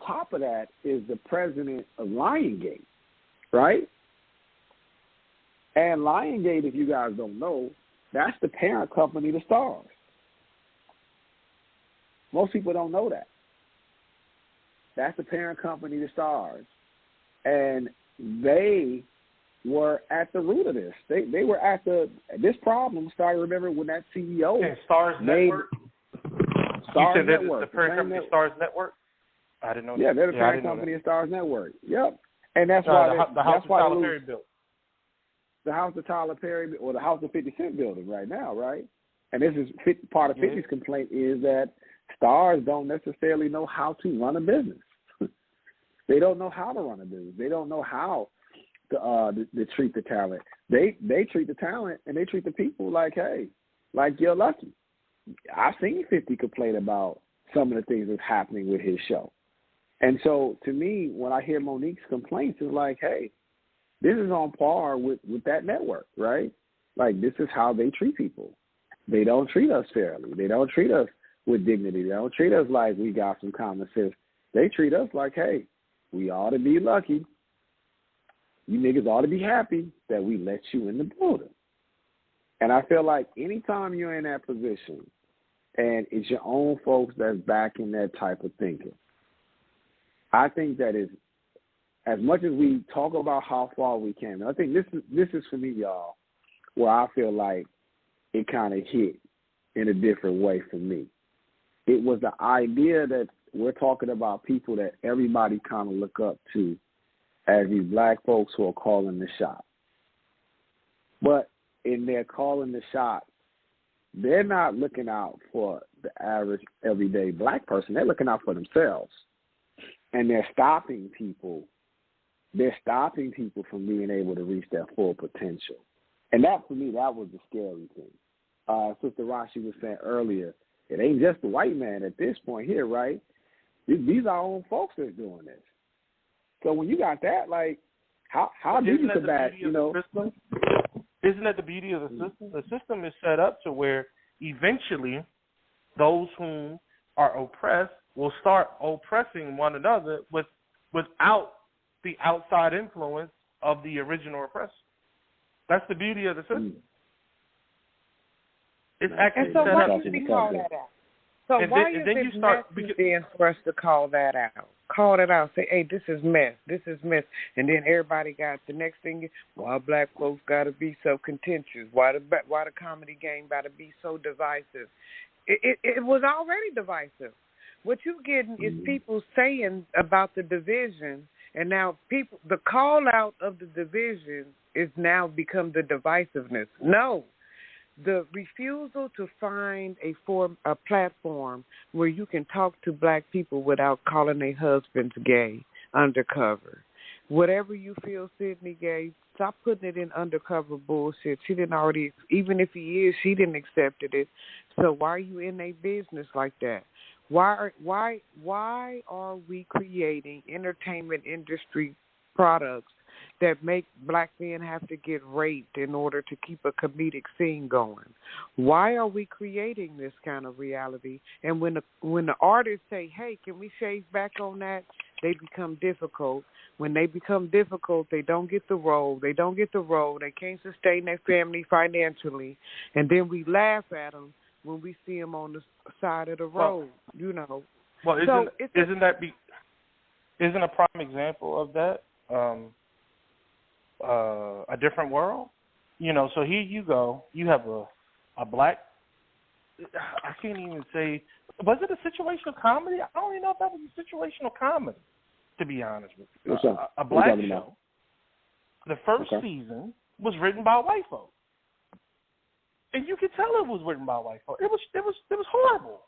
top of that is the president of Lionsgate, right? And Lionsgate, if you guys don't know, that's the parent company to Starz. Most people don't know that. That's the parent company to Starz. And they were at the root of this. They were at this problem started, remember, when that CEO Starz Network? Starz Network. The parent company of Starz Network? I didn't know that. Yeah, they're the parent company of Starz Network. Yep. And that's why the house that Tyler Perry built. The house of Tyler Perry, or the house of 50 Cent building right now, right? And this is part of 50's complaint is that Starz don't necessarily know how to run a business. They don't know how to run a business. They don't know how to treat the talent. They treat the talent and they treat the people like, hey, like you're lucky. I've seen 50 complain about some of the things that's happening with his show. And so to me, when I hear Mo'Nique's complaints, it's like, hey, this is on par with that network, right? Like this is how they treat people. They don't treat us fairly. They don't treat us with dignity. They don't treat us like we got some common sense. They treat us like, hey, we ought to be lucky. You niggas ought to be happy that we let you in the building. And I feel like anytime you're in that position and it's your own folks that's backing that type of thinking, I think that is, as much as we talk about how far we came, I think this is for me, y'all, where I feel like it kind of hit in a different way for me. It was the idea that we're talking about people that everybody kind of look up to as these black folks who are calling the shot. But in their calling the shot, they're not looking out for the average everyday black person. They're looking out for themselves. And they're stopping people. They're stopping people from being able to reach their full potential. And that, for me, that was the scary thing. Sister Rashi was saying earlier, it ain't just the white man at this point here, right? These are our own folks that's doing this. So when you got that, like, how do you combat, Isn't that the beauty of the system? The system is set up to where eventually those whom are oppressed will start oppressing one another without the outside influence of the original oppressor. That's the beauty of the system. It's actually set up to call that out. So and why is it messy for us to call that out? Call it out. Say, hey, this is mess. This is mess. And then everybody got the next thing. Why black folks got to be so contentious? Why the comedy game got to be so divisive? It was already divisive. What you're getting is people saying about the division, and now the call out of the division is now become the divisiveness. No. The refusal to find a platform where you can talk to black people without calling their husbands gay, undercover. Whatever you feel Sydney gay, stop putting it in undercover bullshit. She didn't already, even if he is, she didn't accept it. So why are you in a business like that? Why are we creating entertainment industry products that make black men have to get raped in order to keep a comedic scene going? Why are we creating this kind of reality? And when the artists say, hey, can we shave back on that, they become difficult. When they become difficult, they don't get the role. They can't sustain their family financially. And then we laugh at them when we see them on the side of the road, you know. Well, isn't a prime example of that A Different World? You know, so here you go. You have a black, I can't even say, was it a situational comedy? I don't even know if that was a situational comedy, to be honest with you. A black show. The first season was written by white folks. And you could tell it was written by white folks. It was horrible.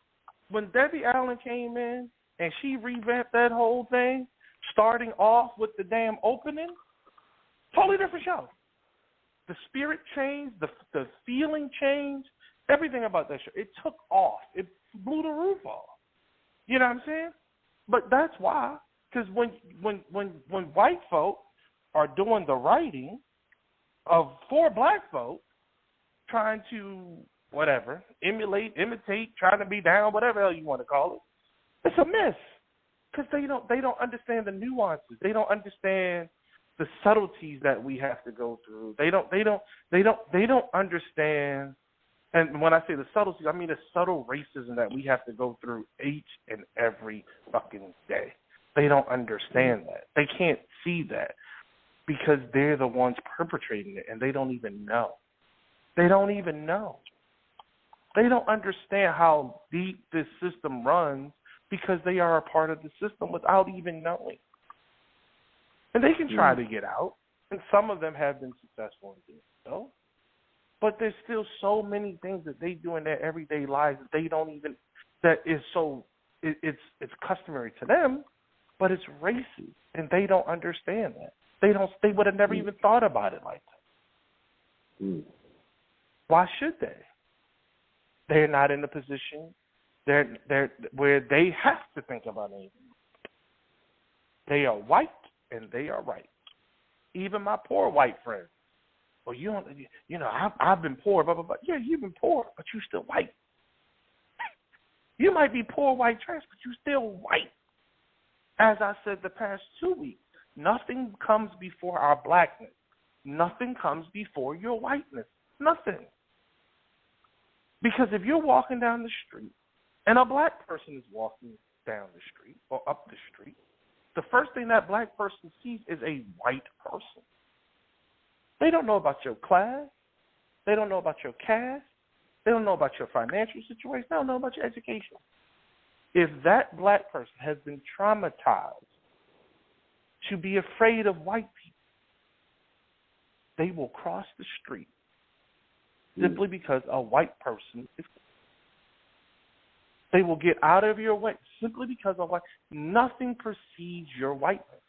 When Debbie Allen came in and she revamped that whole thing, starting off with the damn opening, totally different show. The spirit changed, the feeling changed, everything about that show. It took off. It blew the roof off. You know what I'm saying? But that's why, because when white folk are doing the writing for black folk, trying to imitate, trying to be down, whatever hell you want to call it, it's a miss. Because they don't understand the nuances. They don't understand the subtleties that we have to go through. They don't understand. And when I say the subtleties, I mean the subtle racism that we have to go through each and every fucking day. They don't understand that. They can't see that because they're the ones perpetrating it, and they don't even know. They don't even know. They don't understand how deep this system runs because they are a part of the system without even knowing. And they can try to get out, and some of them have been successful in doing so. But there's still so many things that they do in their everyday lives that they don't even, that is so, it's customary to them, but it's racist, and they don't understand that. They would have never even thought about it like that. Why should they? They're not in a position they're where they have to think about anything. They are white and they are right. Even my poor white friends. Well, I've been poor, blah, blah, blah. Yeah, you've been poor, but you still white. You might be poor white trash, but you still white. As I said the past 2 weeks, nothing comes before our blackness. Nothing comes before your whiteness. Nothing. Because if you're walking down the street and a black person is walking down the street or up the street, the first thing that black person sees is a white person. They don't know about your class. They don't know about your caste. They don't know about your financial situation. They don't know about your education. If that black person has been traumatized to be afraid of white people, they will cross the street simply because a white person is. They will get out of your way simply because of white. Nothing precedes your whiteness,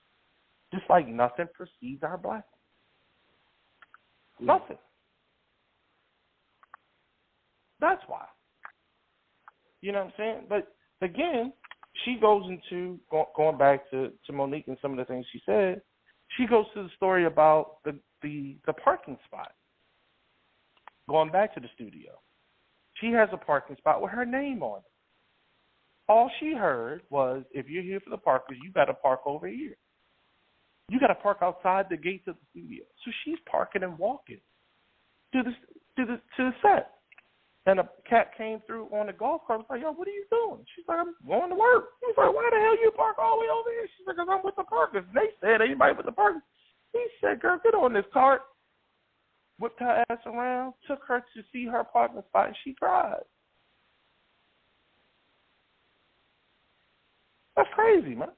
just like nothing precedes our blackness. Nothing. That's why. You know what I'm saying? But again, she goes into, going back to Mo'Nique and some of the things she said, she goes to the story about the parking spot. Going back to the studio. She has a parking spot with her name on it. All she heard was, if you're here for the parkers, you got to park over here. You got to park outside the gates of the studio. So she's parking and walking to the set. And a cat came through on the golf cart and was like, yo, what are you doing? She's like, I'm going to work. He's like, why the hell you park all the way over here? She's like, because I'm with the parkers. And they said, anybody with the parkers? He said, girl, get on this cart. Whipped her ass around, took her to see her parking spot, and she cried. That's crazy, man.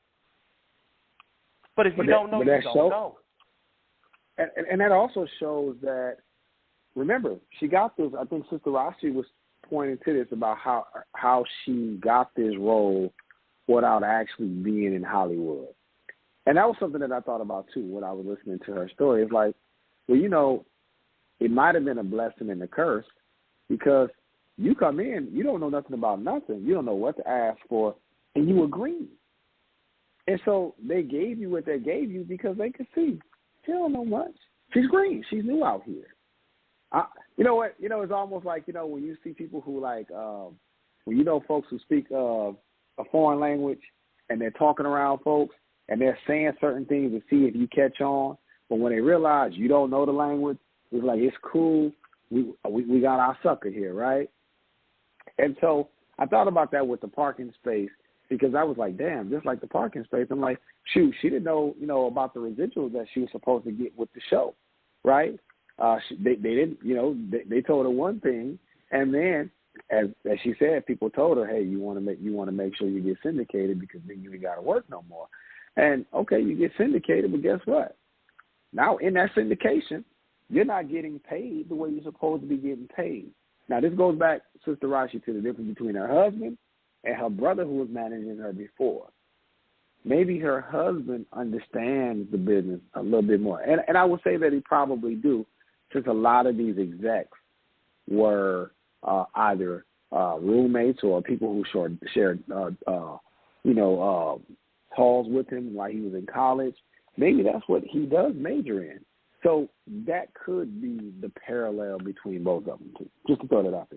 But if you don't know, you don't know. And that also shows that, remember, she got this, I think Sister Rossi was pointing to this about how she got this role without actually being in Hollywood. And that was something that I thought about, too, when I was listening to her story. It's like, well, it might have been a blessing and a curse because you come in, you don't know nothing about nothing. You don't know what to ask for, and you agree. And so they gave you what they gave you because they could see. She don't know much. She's green. She's new out here. You know what? You know, it's almost like, you know, when you see people who like, when you know folks who speak a foreign language and they're talking around folks and they're saying certain things to see if you catch on, but when they realize you don't know the language, it's like, it's cool. We got our sucker here, right? And so I thought about that with the parking space because I was like, damn, just like the parking space. I'm like, shoot, she didn't know, you know, about the residuals that she was supposed to get with the show, right? They didn't, you know, they told her one thing, and then as she said, people told her, hey, you want to make sure you get syndicated because then you ain't got to work no more. And okay, you get syndicated, but guess what? Now in that syndication, you're not getting paid the way you're supposed to be getting paid. Now this goes back, Sister Rashi, to the difference between her husband and her brother who was managing her before. Maybe her husband understands the business a little bit more, and I would say that he probably do, since a lot of these execs were either roommates or people who shared halls with him while he was in college. Maybe that's what he does major in. So that could be the parallel between both of them, too. Just to throw that out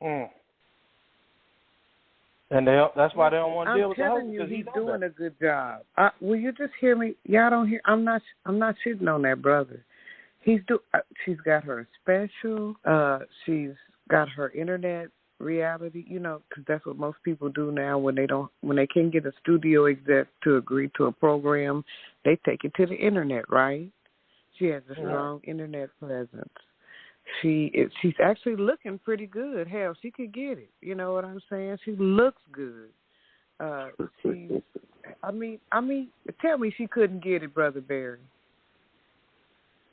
there. And that's why they don't want to deal with the husband. I'm telling you, he's doing a good job. Will you just hear me? Y'all don't hear? I'm not shitting on that brother. She's got her special. She's got her internet reality. You know, because that's what most people do now when they can't get a studio exec to agree to a program, they take it to the internet, right? She has a strong internet presence. She's actually looking pretty good. Hell, she could get it. You know what I'm saying? She looks good. I mean, tell me she couldn't get it, Brother Barry.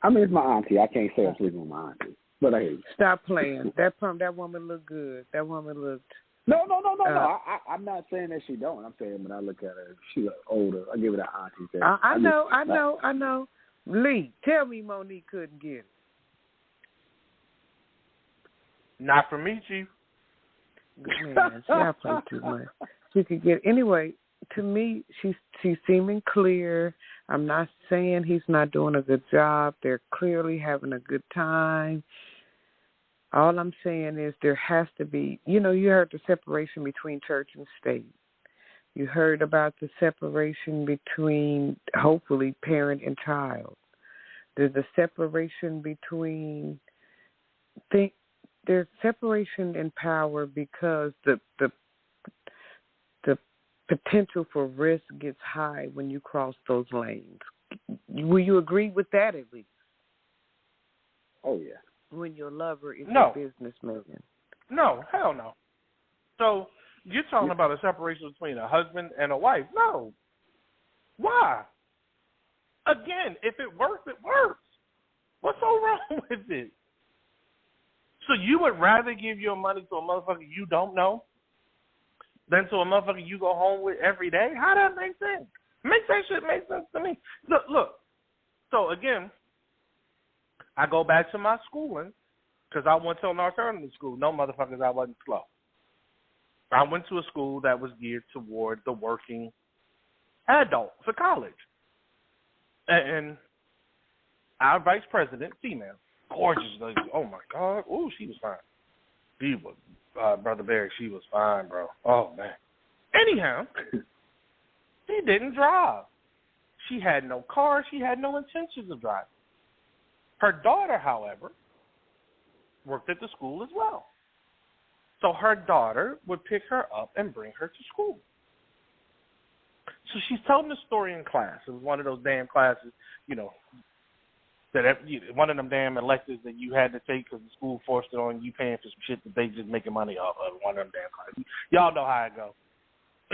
I mean, it's my auntie. I can't say I'm sleeping with my auntie, but I hear you. Stop playing. That woman looked good. That woman looked. No. I'm not saying that she don't. I'm saying when I look at her, she look older. I give her that auntie thing. I know. Lee, tell me Mo'Nique couldn't get it. Not for me, Chief. Man, I play too much. She could get anyway. To me, she's seeming clear. I'm not saying he's not doing a good job. They're clearly having a good time. All I'm saying is there has to be. You know, you heard the separation between church and state. You heard about the separation between, hopefully, parent and child. There's a separation between. There's separation in power because the potential for risk gets high when you cross those lanes. Will you agree with that at least? Oh, yeah. When your lover is a businessman. No, hell no. So you're talking about a separation between a husband and a wife. No. Why? Again, if it works, it works. What's so wrong with it? So you would rather give your money to a motherfucker you don't know than to a motherfucker you go home with every day? How does that make sense? That shit make sense to me. Look. So, again, I go back to my schooling because I went to an alternative school. No, motherfuckers, I wasn't slow. I went to a school that was geared toward the working adult for college. And our vice president, female, gorgeous lady. Oh, my God. Oh, she was fine. She was, Brother Barry, she was fine, bro. Oh, man. Anyhow, she didn't drive. She had no car. She had no intentions of driving. Her daughter, however, worked at the school as well. So her daughter would pick her up and bring her to school. So she's telling the story in class. It was one of those damn classes, you know, that one of them damn electives that you had to take because the school forced it on you, paying for some shit that they just making money off of. One of them damn classes. Y'all know how it goes.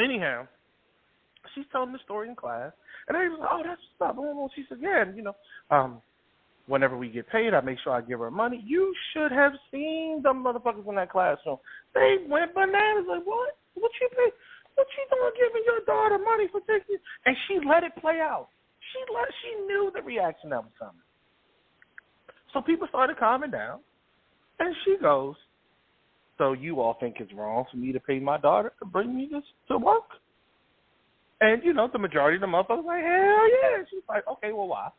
Anyhow, she's telling the story in class, and they was like, "Oh, that's what's up." She said, "Yeah, and, you know, whenever we get paid, I make sure I give her money." You should have seen the motherfuckers in that classroom. They went bananas. Like, what? What you pay? What you doing giving your daughter money for taking? And she let it play out. She knew the reaction that was coming. So people started calming down, and she goes, "So you all think it's wrong for me to pay my daughter to bring me this to work?" And, the majority of the motherfuckers like, hell yeah. She's like, okay, well, why?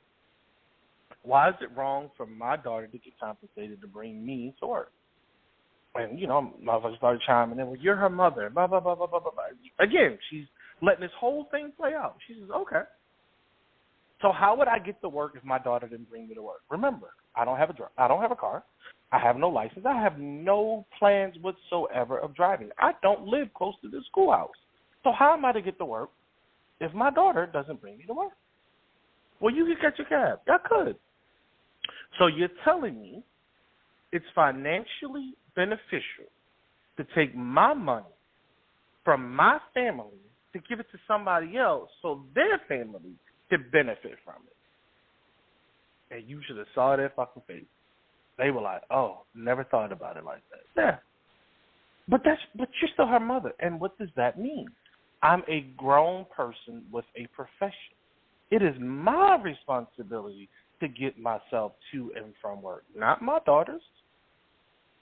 Why is it wrong for my daughter to get compensated to bring me to work? And, motherfuckers started chiming in, well, you're her mother, blah, blah, blah, blah, blah, blah. Again, she's letting this whole thing play out. She says, okay. So how would I get to work if my daughter didn't bring me to work? Remember, I don't have a car. I have no license. I have no plans whatsoever of driving. I don't live close to the schoolhouse. So how am I to get to work if my daughter doesn't bring me to work? Well, you could catch a cab. I could. So you're telling me it's financially beneficial to take my money from my family to give it to somebody else so their family could benefit from it. And you should have saw their fucking face. They were like, oh, never thought about it like that. Yeah. But you're still her mother. And what does that mean? I'm a grown person with a profession. It is my responsibility to get myself to and from work, not my daughter's.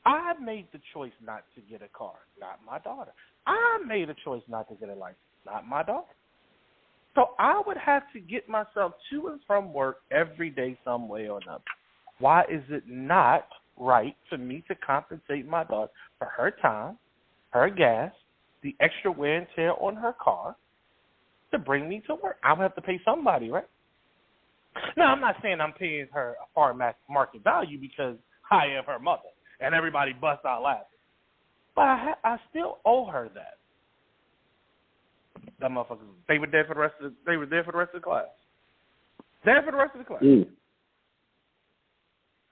I made the choice not to get a car, not my daughter. I made a choice not to get a license, not my daughter. So I would have to get myself to and from work every day some way or another. Why is it not right for me to compensate my daughter for her time, her gas, the extra wear and tear on her car to bring me to work? I would have to pay somebody, right? Now, I'm not saying I'm paying her a fair market value because I am her mother and everybody busts out laughing. But I still owe her that. That motherfuckers, they were there for the rest of the class. There for the rest of the class.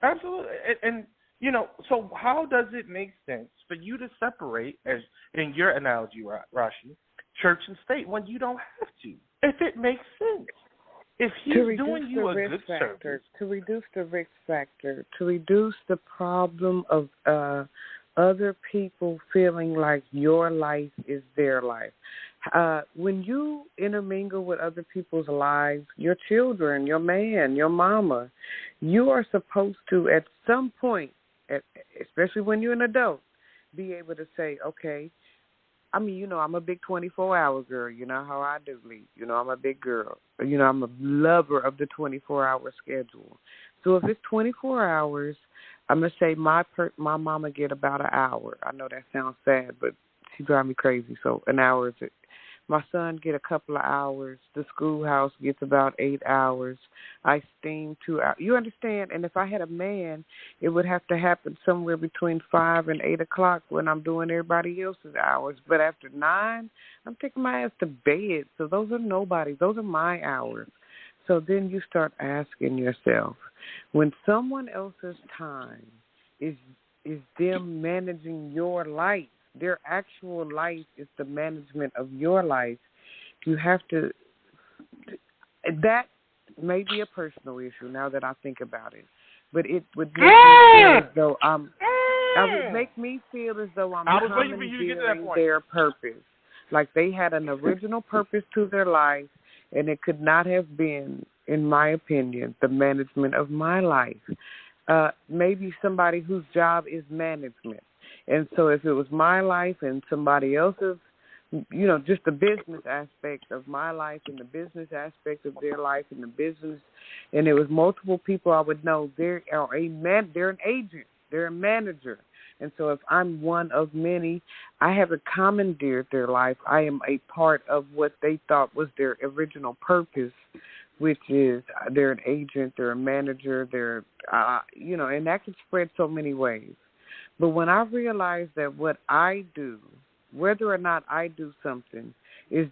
Absolutely. And so how does it make sense for you to separate, as in your analogy, Rashi, church and state when you don't have to? If it makes sense. If he's doing you a good service. To reduce the risk factor, to reduce the problem of other people feeling like your life is their life. When you intermingle with other people's lives, your children, your man, your mama, you are supposed to at some point, especially when you're an adult, be able to say, okay, I mean, I'm a big 24-hour girl. You know how I do, Lee. I'm a big girl. I'm a lover of the 24-hour schedule. So if it's 24 hours, I'm going to say my mama get about an hour. I know that sounds sad, but she drives me crazy. So an hour is it. My son get a couple of hours. The schoolhouse gets about 8 hours. I steam 2 hours. You understand? And if I had a man, it would have to happen somewhere between 5 and 8 o'clock when I'm doing everybody else's hours. But after 9, I'm taking my ass to bed. So those are nobody's. Those are my hours. So then you start asking yourself, when someone else's time is them managing your life, their actual life is the management of your life, you have to, that may be a personal issue now that I think about it, but it would make me feel as though I'm commandeering their purpose. Like they had an original purpose to their life, and it could not have been, in my opinion, the management of my life. Maybe somebody whose job is management. And so if it was my life and somebody else's, just the business aspect of my life and the business aspect of their life and the business, and it was multiple people, I would know they're an agent, they're a manager. And so if I'm one of many, I haven't commandeered their life. I am a part of what they thought was their original purpose, which is they're an agent, they're a manager, they're, and that can spread so many ways. But when I realize that what I do, whether or not I do something, is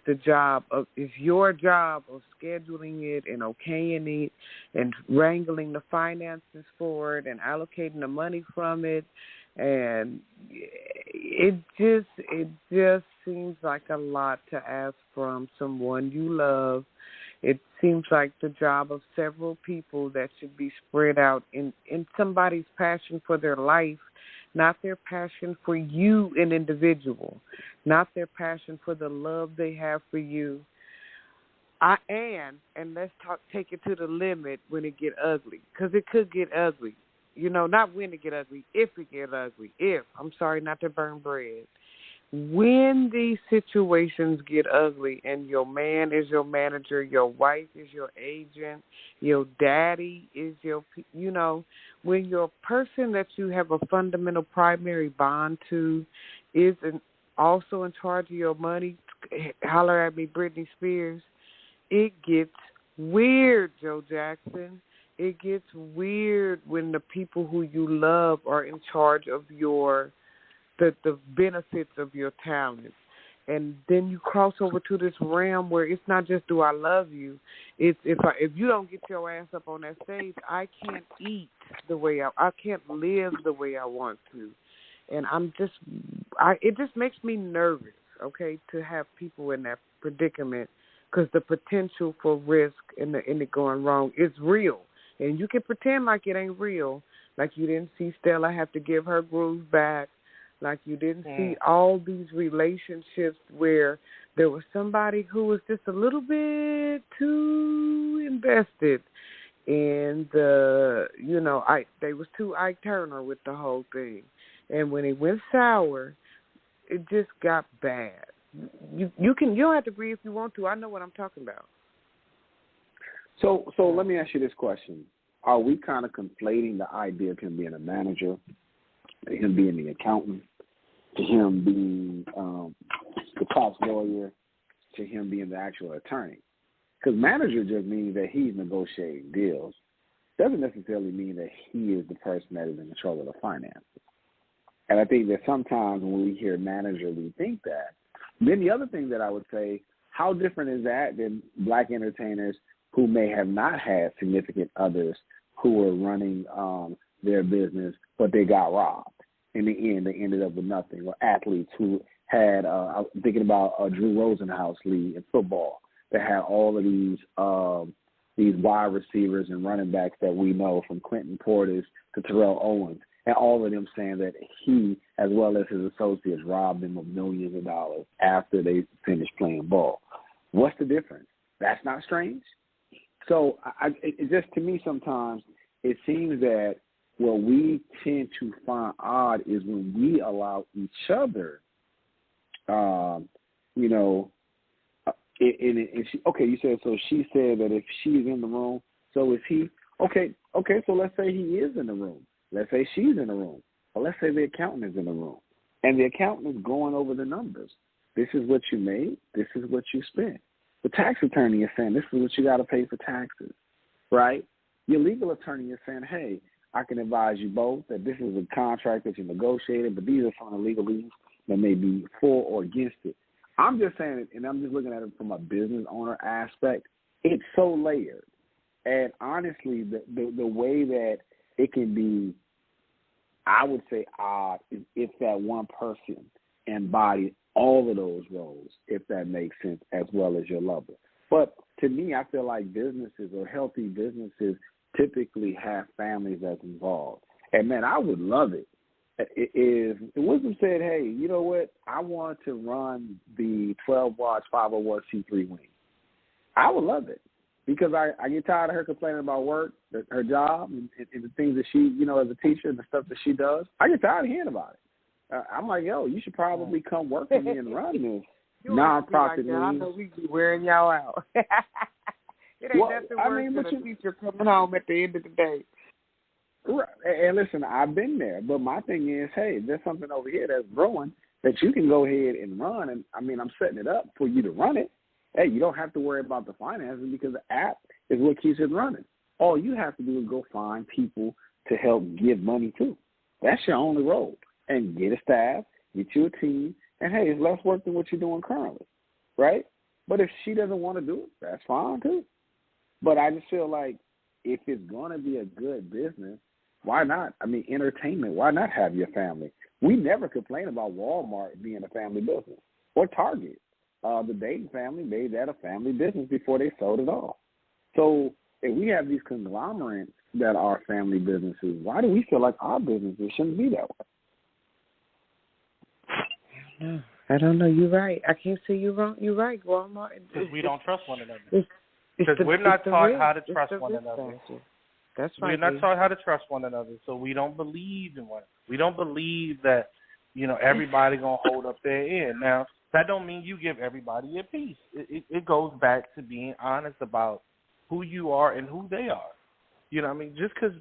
your job of scheduling it and okaying it and wrangling the finances for it and allocating the money from it, and it just seems like a lot to ask from someone you love. It seems like the job of several people that should be spread out in somebody's passion for their life, not their passion for you, an individual, not their passion for the love they have for you. And let's take it to the limit when it get ugly, because it could get ugly. Not when it get ugly, if it get ugly. I'm sorry not to burn bread. when these situations get ugly and your man is your manager, your wife is your agent, your daddy is your, when your person that you have a fundamental primary bond to is also in charge of your money, holler at me, Britney Spears, it gets weird, Joe Jackson. It gets weird when the people who you love are in charge of the benefits of your talent. And then you cross over to this realm where it's not just do I love you, it's if you don't get your ass up on that stage, I can't eat the way I can't live the way I want to. And it just makes me nervous, okay, to have people in that predicament, because the potential for risk and it going wrong is real. And you can pretend like it ain't real, like you didn't see Stella have to give her groove back, like you didn't see all these relationships where there was somebody who was just a little bit too invested in they was too Ike Turner with the whole thing. And when it went sour, it just got bad. You don't have to agree if you want to. I know what I'm talking about. So let me ask you this question. Are we kind of conflating the idea of him being a manager, to him being the accountant, to him being the tax lawyer, to him being the actual attorney? Because manager just means that he's negotiating deals. Doesn't necessarily mean that he is the person that is in control of the finances. And I think that sometimes when we hear manager, we think that. Then the other thing that I would say, how different is that than black entertainers who may have not had significant others who were running their business, but they got robbed? In the end, they ended up with nothing. Or athletes who had, I'm thinking about Drew Rosenhaus League in football, that had all of these wide receivers and running backs that we know, from Clinton Portis to Terrell Owens, and all of them saying that he, as well as his associates, robbed them of millions of dollars after they finished playing ball. What's the difference? That's not strange? So it just, to me, sometimes it seems that what we tend to find odd is when we allow each other, you said, so she said that if she's in the room, so is he. Okay, so let's say he is in the room. Let's say she's in the room. Or let's say the accountant is in the room. And the accountant is going over the numbers. This is what you made. This is what you spent. The tax attorney is saying this is what you got to pay for taxes, right? Your legal attorney is saying, hey, I can advise you both that this is a contract that you negotiated, but these are some of the legalese that may be for or against it. I'm just saying it, and I'm just looking at it from a business owner aspect. It's so layered. And honestly, the way that it can be, I would say, odd is if that one person embodied all of those roles, if that makes sense, as well as your lover. But to me, I feel like businesses or healthy businesses typically have families that's involved. And, man, I would love it if Wisdom said, hey, you know what, I want to run the 12-watch 501c3 wing. I would love it. Because I get tired of her complaining about work, her job, and the things that she, as a teacher, and the stuff that she does. I get tired of hearing about it. I'm like, yo, you should probably come work for me and run this nonprofit. Like, I know we be wearing y'all out. It ain't nothing worse than a teacher coming home at the end of the day. Right. And listen, I've been there. But my thing is, hey, there's something over here that's growing that you can go ahead and run. And, I'm setting it up for you to run it. Hey, you don't have to worry about the finances because the app is what keeps it running. All you have to do is go find people to help give money to. That's your only role. And get a staff, get you a team, and, hey, it's less work than what you're doing currently, right? But if she doesn't want to do it, that's fine too. But I just feel like if it's going to be a good business, why not? Entertainment, why not have your family? We never complain about Walmart being a family business or Target. The Dayton family made that a family business before they sold it all. So if we have these conglomerates that are family businesses, why do we feel like our businesses shouldn't be that way? I don't know. You're right. I can't say you're wrong. You're right, Walmart. Because we don't trust one another. Because we're not taught how to trust one another. That's right. We're not taught how to trust one another, so we don't believe in one. We don't believe that everybody going to hold up their end. Now, that don't mean you give everybody a piece. It goes back to being honest about who you are and who they are. You know what I mean? Just because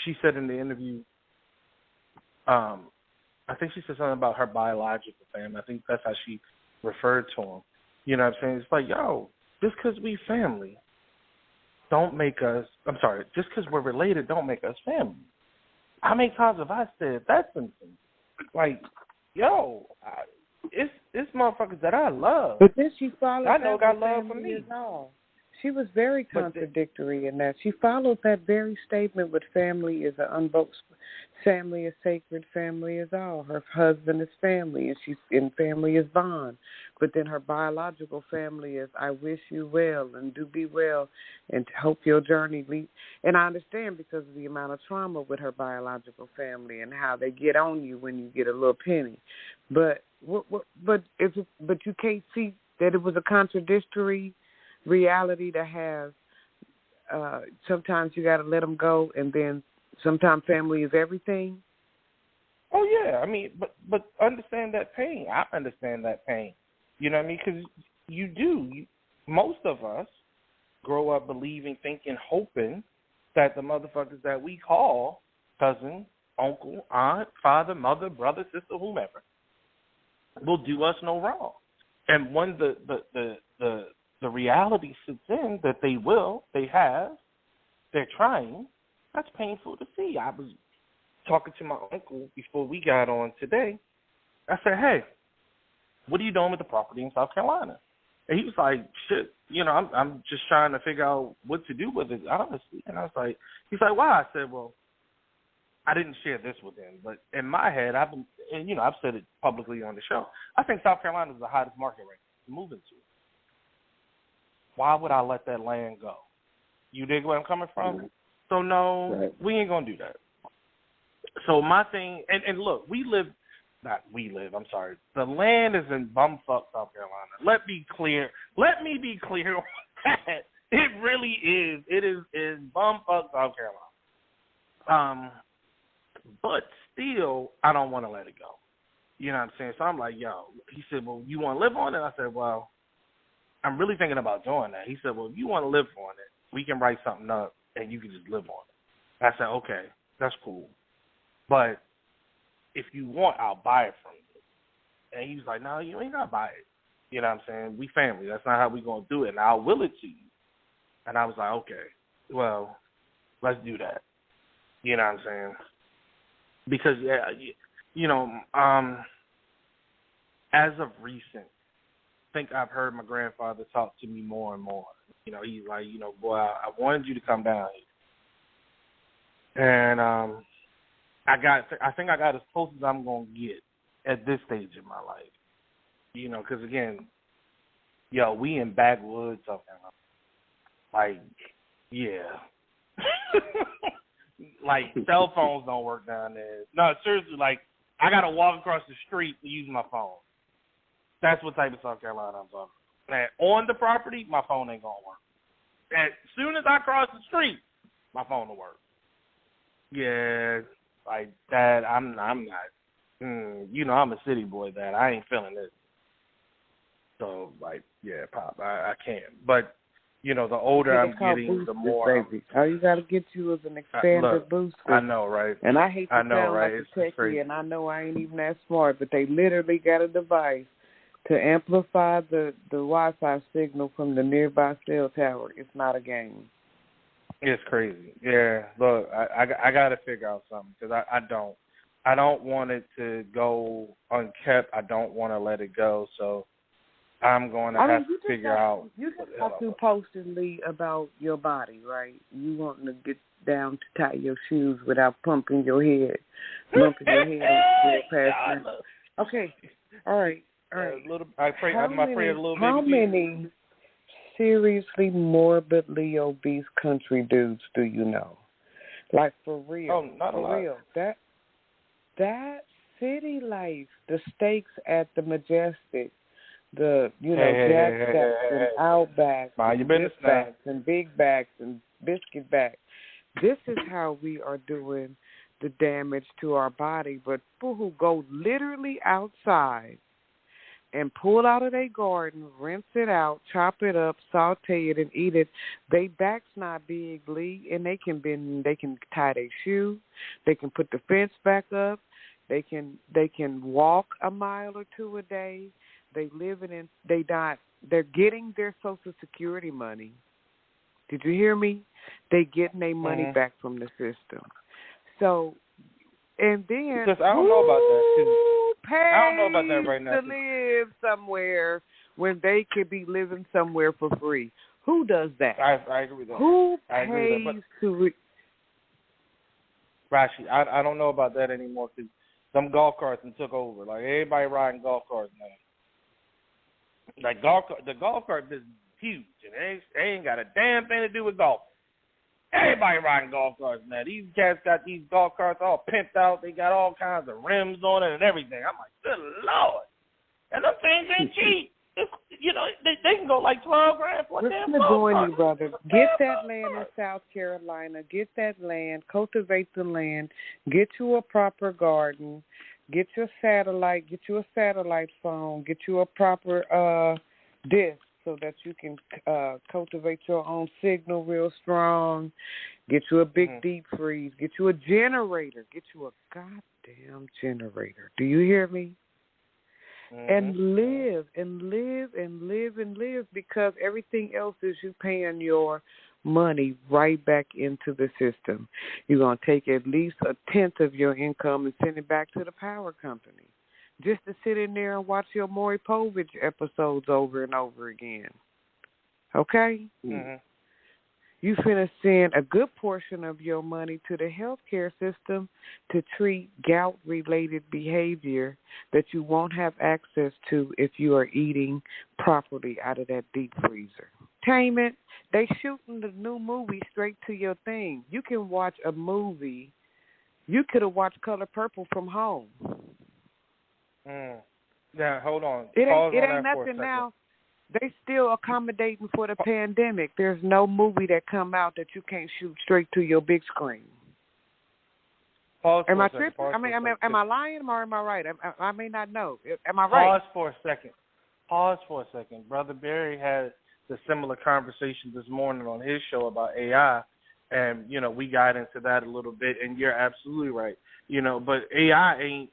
she said in the interview, I think she said something about her biological family. I think that's how she referred to them. You know what I'm saying? It's like, just because we family don't make us, just because we're related don't make us family. How many times have I said that sentence? Like, it's motherfuckers that I love. But then she followed I know got love for me. She was very contradictory in that. She followed that very statement with family is family is sacred, family is all. Her husband is family, and family is bond. But then her biological family is I wish you well and do be well and hope your journey leads. And I understand because of the amount of trauma with her biological family and how they get on you when you get a little penny. But you can't see that it was a contradictory reality to have. Sometimes you got to let them go, and then sometimes family is everything. Oh yeah, I mean, but understand that pain. I understand that pain. You know what I mean? Because you do. Most of us grow up believing, thinking, hoping that the motherfuckers that we call cousin, uncle, aunt, father, mother, brother, sister, whomever, will do us no wrong. And when the reality sits in that they have, they're trying, that's painful to see. I was talking to my uncle before we got on today. I said, hey, what are you doing with the property in South Carolina? And he was like, shit, I'm just trying to figure out what to do with it, honestly. And I was like, he's like, why? I said, well, I didn't share this with him, but in my head, I've said it publicly on the show. I think South Carolina is the hottest market right now to move into. Why would I let that land go? You dig where I'm coming from? Mm-hmm. So, no, We ain't going to do that. So my thing, and look, I'm sorry. The land is in bumfuck South Carolina. Let me be clear on that. It really is. It is in bumfuck South Carolina. But still, I don't want to let it go. You know what I'm saying? So I'm like, he said, well, you want to live on it? I said, well, I'm really thinking about doing that. He said, well, if you want to live on it, we can write something up and you can just live on it. I said, okay, that's cool. But if you want, I'll buy it from you. And he was like, no, you ain't got to buy it. You know what I'm saying? We family. That's not how we going to do it. And I'll will it to you. And I was like, okay, well, let's do that. You know what I'm saying? Because, as of recent, I think I've heard my grandfather talk to me more and more. He's like, boy, I wanted you to come down here. And I think I got as close as I'm going to get at this stage in my life. Because, again, we in backwoods of Carolina. Like, yeah. Like, cell phones don't work down there. No, seriously, like, I got to walk across the street to use my phone. That's what type of South Carolina I'm talking about. And on the property, my phone ain't going to work. As soon as I cross the street, my phone will work. Yeah, like that, I'm not. I'm a city boy, Dad. I ain't feeling this. So, like, yeah, Pop, I can't. But, the older I'm getting, the more. Baby. All you got to get you is an expanded booster. I know, right? And I hate to sound right? like a techie, and I know I ain't even that smart, but they literally got a device to amplify the Wi-Fi signal from the nearby cell tower. It's not a game. It's crazy. Yeah, look, I got to figure out something because I don't want it to go unkept. I don't want to let it go. So I'm going to have to figure out. You just have to postedly about your body, right? You wanting to get down to tie your shoes without pumping your head, bumping your head past. Okay, all right. How many seriously morbidly obese country dudes do you know? Like, for real. Oh, not a lot. Real. That city life, the steaks at the Majestic, the, Jack Stacks and Outbacks and Bisbacks and Big Backs and Biscuit Backs. This is how we are doing the damage to our body, but people who go literally outside and pull out of their garden, rinse it out, chop it up, saute it, and eat it, they back's not big, Lee, and they can tie their shoe, they can put the fence back up, they can walk a mile or two a day. They're getting their Social Security money. Did you hear me? They getting their money back from the system. So, and then because I don't know about that. I don't know about that right now. To live somewhere when they could be living somewhere for free. Who does that? I agree with that. Who I agree with that, pays to? Rashi, I don't know about that anymore because some golf carts and took over. Like everybody riding golf carts now. Like the golf cart business is huge, and they ain't got a damn thing to do with golf. Everybody riding golf carts now. These cats got these golf carts all pimped out. They got all kinds of rims on it and everything. I'm like, good Lord. And them things ain't cheap. They can go like $12,000 for a damn golf cart. Join you, brother. Get that land in South Carolina. Get that land. Cultivate the land. Get you a proper garden. Get you a satellite phone. Get you a proper dish so that you can cultivate your own signal real strong. Get you a big deep freeze. Get you a generator. Get you a goddamn generator. Do you hear me? And live because everything else is you paying your money right back into the system. You're going to take at least 1/10 of your income and send it back to the power company just to sit in there and watch your Maury Povich episodes over and over again. Okay? Mm-hmm. You finna send a good portion of your money to the healthcare system to treat gout-related behavior that you won't have access to if you are eating properly out of that deep freezer. Entertainment, they shooting the new movie straight to your thing. You can watch a movie. You could have watched Color Purple from home. Yeah, hold on. It ain't nothing now. They still accommodating for the pandemic. There's no movie that come out that you can't shoot straight to your big screen. Am I tripping? Am I lying or am I right? I may not know. Am I right? Pause for a second. Brother Barry had the similar conversation this morning on his show about AI, and we got into that a little bit. And you're absolutely right. But AI ain't.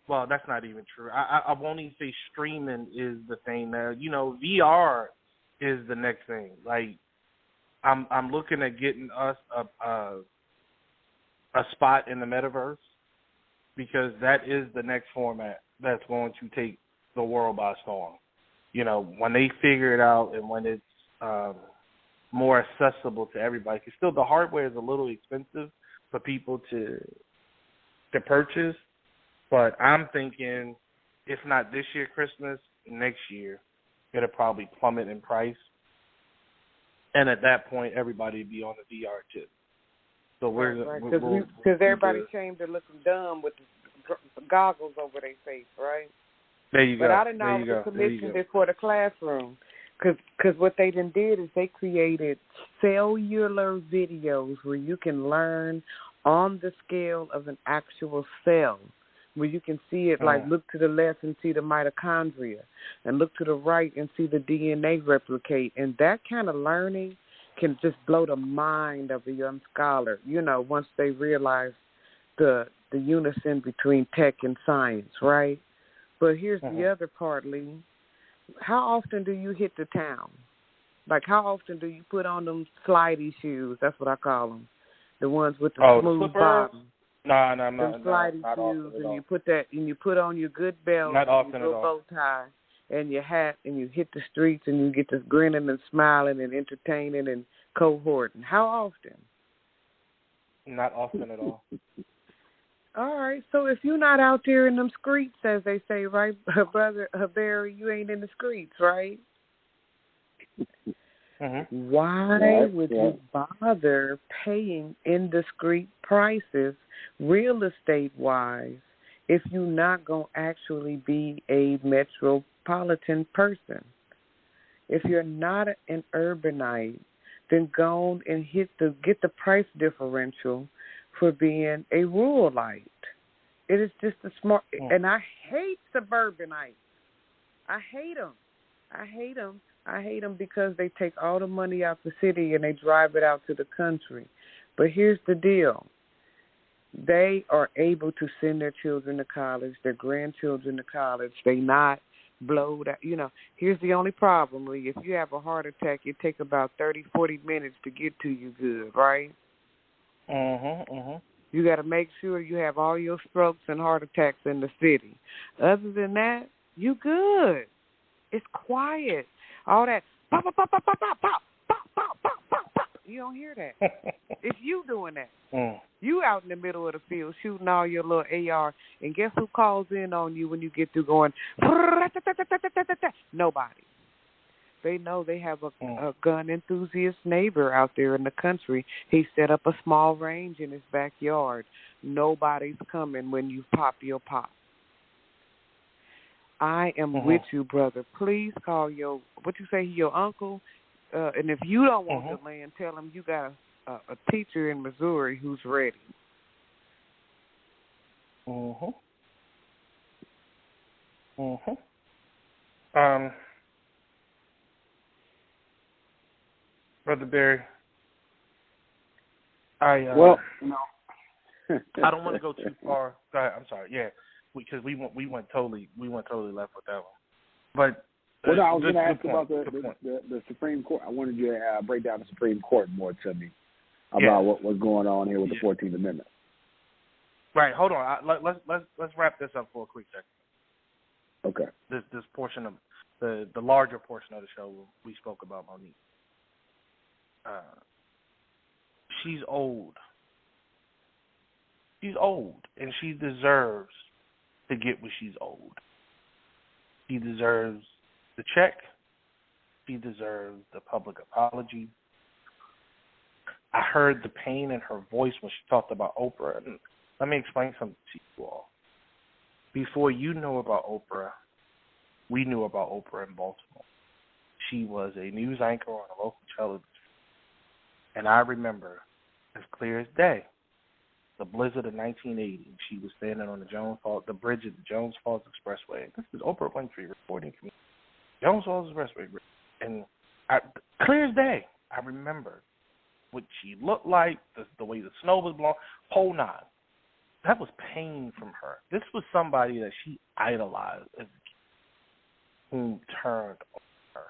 Well, that's not even true. I won't even say streaming is the thing now. VR is the next thing. Like, I'm looking at getting us a spot in the metaverse because that is the next format that's going to take the world by storm. When they figure it out and when it's more accessible to everybody. Because still the hardware is a little expensive for people to purchase. But I'm thinking, if not this year Christmas, next year, it'll probably plummet in price. And at that point, everybody will be on the VR tip. So because everybody's ashamed of looking dumb with the goggles over their face, right? There you go. But I didn't know it was commissioned it for the classroom. Because what they done did is they created cellular videos where you can learn on the scale of an actual cell, where you can see it, like look to the left and see the mitochondria, and look to the right and see the DNA replicate. And that kind of learning can just blow the mind of a young scholar, once they realize the unison between tech and science, right? But here's the other part, Lee. How often do you hit the town? Like, how often do you put on them slidey shoes? That's what I call them. The ones with the smooth bottom. No, slidey not shoes, often. And you put on your good belt, not often your bow tie, and your hat, and you hit the streets, and you get to grinning and smiling and entertaining and cohorting. How often? Not often at all. All right, so if you're not out there in them streets, as they say, right, brother Barry, you ain't in the streets, right? Why would you bother paying indiscreet prices real estate-wise if you're not going to actually be a metropolitan person? If you're not an urbanite, then go and get the price differential for being a ruralite. It is just a smart, and I hate suburbanites. I hate them. I hate them. I hate them because they take all the money out the city and they drive it out to the country. But here's the deal. They are able to send their children to college, their grandchildren to college. They not blowed out. You know, here's the only problem, Lee. If you have a heart attack, it takes about 30, 40 minutes to get to you good, right? You got to make sure you have all your strokes and heart attacks in the city. Other than that, you good. It's quiet. All that pop, pop, pop, pop, pop, pop, pop, pop, pop, pop, pop, pop. You don't hear that. It's you doing that. You out in the middle of the field shooting all your little AR, and guess who calls in on you when you get through going? Nobody. They know they have a gun enthusiast neighbor out there in the country. He set up a small range in his backyard. Nobody's coming when you pop your pop. I am with you, brother. Please call your, your uncle. And if you don't want the land, tell him you got a teacher in Missouri who's ready. Brother Barry, I don't want to go too far. Go ahead. I'm sorry. Yeah, because we went totally left with that one. But I was going to ask about the Supreme Court. I wanted you to break down the Supreme Court more to me about what's going on here with the 14th Amendment. Right. Hold on. Let's wrap this up for a quick second. Okay. This portion of the larger portion of the show we spoke about Mo'Nique. She's old. She's old, and she deserves to get what she's owed. She deserves the check. She deserves the public apology. I heard the pain in her voice when she talked about Oprah. And let me explain something to you all. Before you knew about Oprah, we knew about Oprah in Baltimore. She was a news anchor on a local television. And I remember, as clear as day, the blizzard of 1980. She was standing on the bridge of the Jones Falls Expressway. This is Oprah Winfrey reporting for me. Jones Falls Expressway. And clear as day, I remember what she looked like, the way the snow was blowing, whole nine. That was pain from her. This was somebody that she idolized as a kid, who turned on her.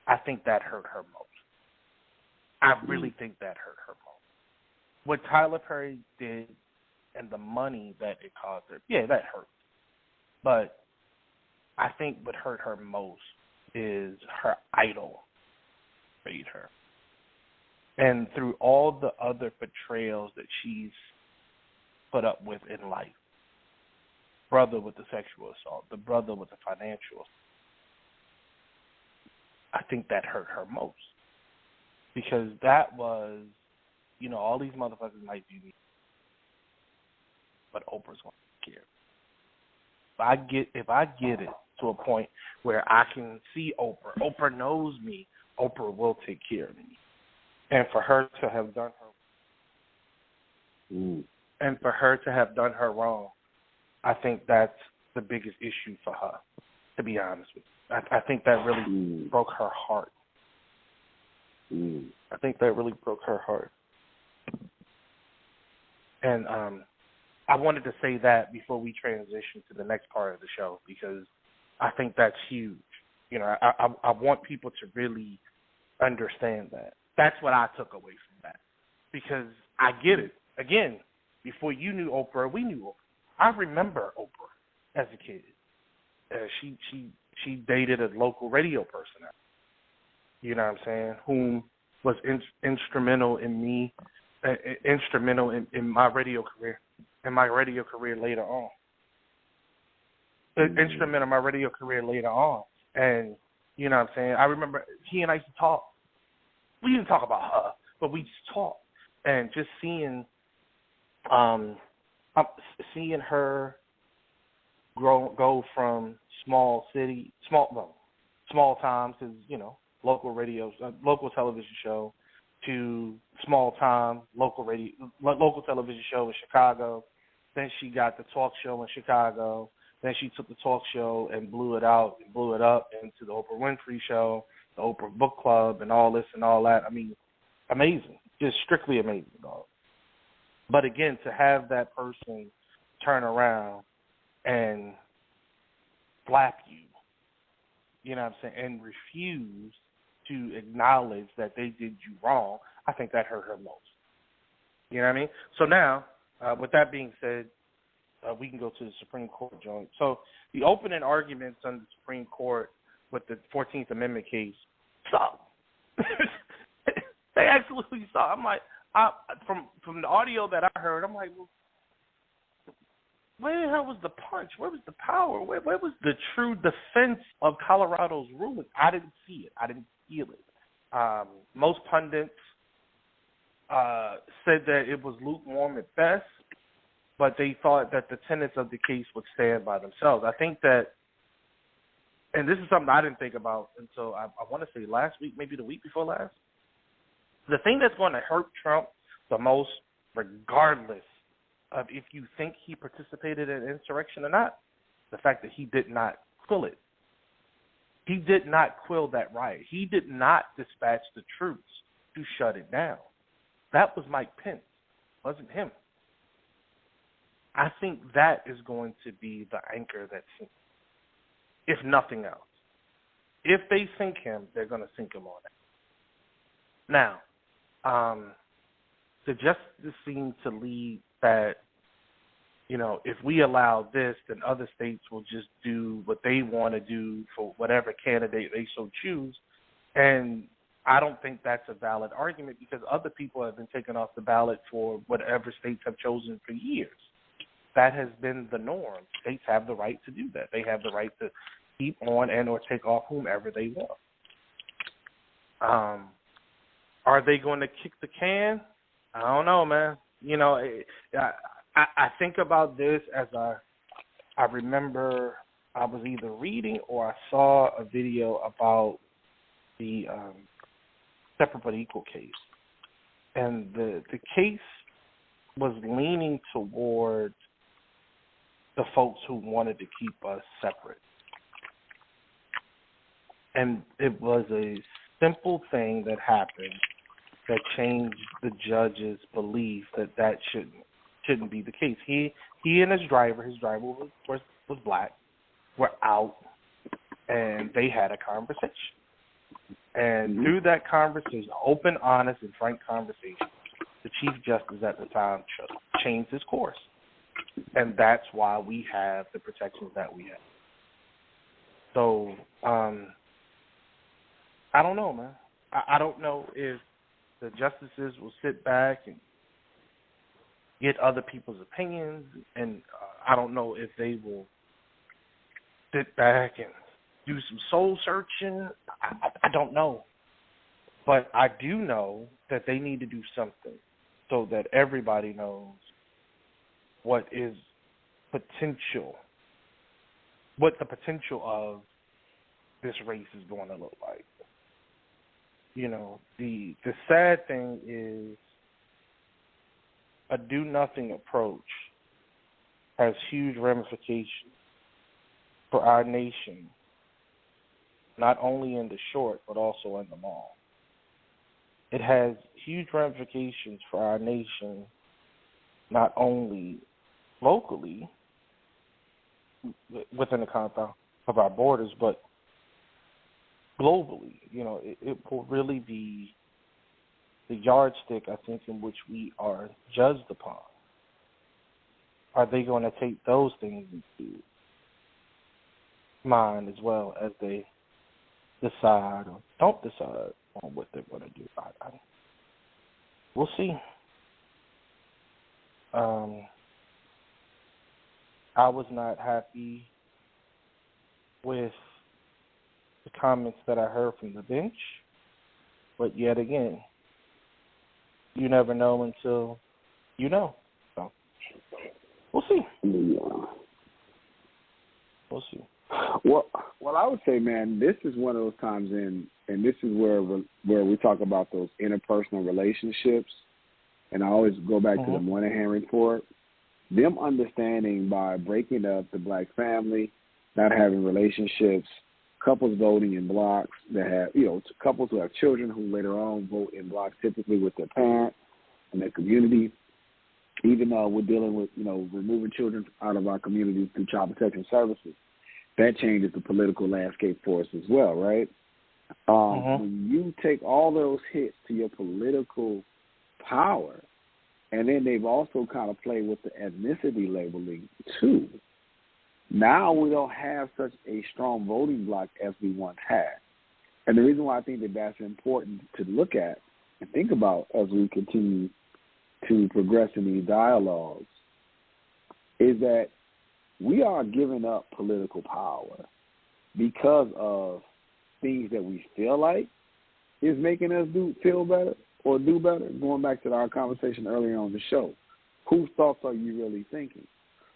I think that hurt her most. I really think that hurt her most. What Tyler Perry did and the money that it cost her, that hurt. But I think what hurt her most is her idol betrayed her. And through all the other betrayals that she's put up with in life, brother with the sexual assault, the brother with the financial assault, I think that hurt her most. Because that was, all these motherfuckers might do me, but Oprah's going to care. If I get it to a point where I can see Oprah knows me, Oprah will take care of me. And for her to have done her wrong, I think that's the biggest issue for her, to be honest with you. I think that really broke her heart. I think that really broke her heart. And I wanted to say that before we transition to the next part of the show, because I think that's huge. I want people to really understand that. That's what I took away from that. Because I get it. Again, before you knew Oprah, we knew Oprah. I remember Oprah as a kid. She dated a local radio personality. You know what I'm saying? Whom was instrumental in me, instrumental in my radio career, later on. Instrumental in my radio career later on. And, you know what I'm saying? I remember he and I used to talk. We didn't talk about her, but we just talked. And just seeing her go from small time to, local radio, local television show, to small-time local television show in Chicago. Then she got the talk show in Chicago. Then she took the talk show and blew it out and blew it up into the Oprah Winfrey Show, the Oprah Book Club, and all this and all that. I mean, amazing. Just strictly amazing, dog. But again, to have that person turn around and slap you, you know what I'm saying, and refuse to acknowledge that they did you wrong, I think that hurt her most. You know what I mean? So now, with that being said, we can go to the Supreme Court joint. So the opening arguments on the Supreme Court with the 14th Amendment case suck. They absolutely suck. I'm like, from the audio that I heard, I'm like, well, where the hell was the punch? Where was the power? Where was the true defense of Colorado's ruling? I didn't see it. I didn't feel it. Most pundits said that it was lukewarm at best, but they thought that the tenets of the case would stand by themselves. I think that, and this is something I didn't think about until I want to say last week, maybe the week before last. The thing that's going to hurt Trump the most, regardless of if you think he participated in insurrection or not, the fact that he did not quill it. He did not quill that riot. He did not dispatch the troops to shut it down. That was Mike Pence. It wasn't him. I think that is going to be the anchor that sinks, if nothing else. If they sink him, they're going to sink him on it. Now, the justice seems to lead that, you know, if we allow this, then other states will just do what they want to do for whatever candidate they so choose. And I don't think that's a valid argument because other people have been taken off the ballot for whatever states have chosen for years. That has been the norm. States have the right to do that. They have the right to keep on and or take off whomever they want. Are they going to kick the can? I don't know, man. You know, I think about this as I remember I was either reading or I saw a video about the separate but equal case. And the case was leaning toward the folks who wanted to keep us separate. And it was a simple thing that happened that changed the judge's belief that shouldn't be the case. He and his driver was black, were out, and they had a conversation. And through that conversation, open, honest, and frank conversation, the Chief Justice at the time changed his course. And that's why we have the protections that we have. So, I don't know, man. I don't know if the justices will sit back and get other people's opinions, and I don't know if they will sit back and do some soul searching. I don't know. But I do know that they need to do something so that everybody knows what the potential of this race is going to look like. You know, the sad thing is a do-nothing approach has huge ramifications for our nation, not only in the short but also in the long. It has huge ramifications for our nation, not only locally within the confines of our borders, but globally. You know, it will really be the yardstick, I think, in which we are judged upon. Are they going to take those things into mind as well as they decide or don't decide on what they're going to do? We'll see. I was not happy with the comments that I heard from the bench, but yet again, you never know until you know. So we'll see. We'll see. Well, I would say, man, this is one of those times in and this is where we talk about those interpersonal relationships, and I always go back to the Moynihan report, them understanding by breaking up the black family, not having relationships, couples voting in blocks that have, couples who have children who later on vote in blocks typically with their parents and their community. Even though we're dealing with, removing children out of our community through child protection services, that changes the political landscape for us as well, right? When you take all those hits to your political power, and then they've also kind of played with the ethnicity labeling too, now we don't have such a strong voting bloc as we once had. And the reason why I think that that's important to look at and think about as we continue to progress in these dialogues is that we are giving up political power because of things that we feel like is making us feel better or do better. Going back to our conversation earlier on the show, whose thoughts are you really thinking?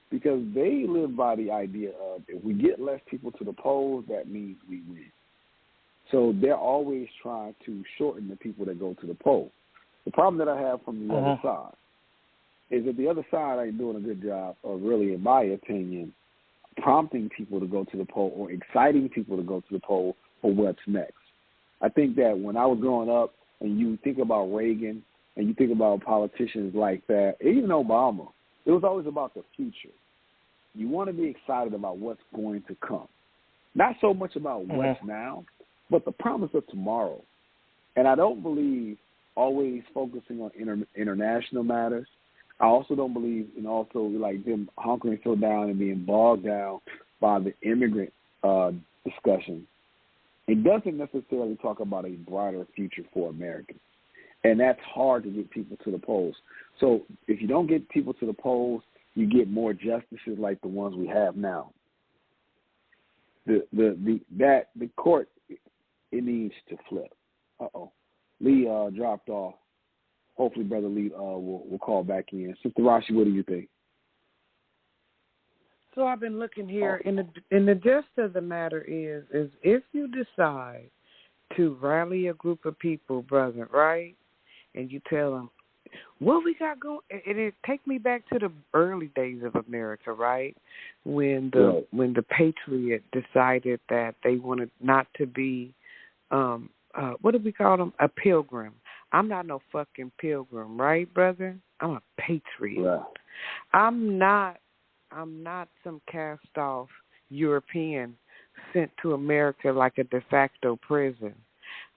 Because they live by the idea of if we get less people to the polls, that means we win. So they're always trying to shorten the people that go to the polls. The problem that I have from the other side is that the other side ain't doing a good job of really, in my opinion, prompting people to go to the poll or exciting people to go to the poll for what's next. I think that when I was growing up and you think about Reagan and you think about politicians like that, even Obama, it was always about the future. You want to be excited about what's going to come. Not so much about what's now, but the promise of tomorrow. And I don't believe always focusing on international matters. I also don't believe in also like them hunkering so down and being bogged down by the immigrant discussion. It doesn't necessarily talk about a brighter future for Americans. And that's hard to get people to the polls. So if you don't get people to the polls, you get more justices like the ones we have now. The court, it needs to flip. Lee dropped off. Hopefully, Brother Lee will call back in. Sister Rashi, what do you think? So I've been looking here, and the gist of the matter is if you decide to rally a group of people, brother, right, and you tell them, what we got going, and it take me back to the early days of America, right, when the Patriot decided that they wanted not to be, what do we call them, a pilgrim. I'm not no fucking pilgrim, right, brother? I'm a patriot. Right. I'm not some cast-off European sent to America like a de facto prison.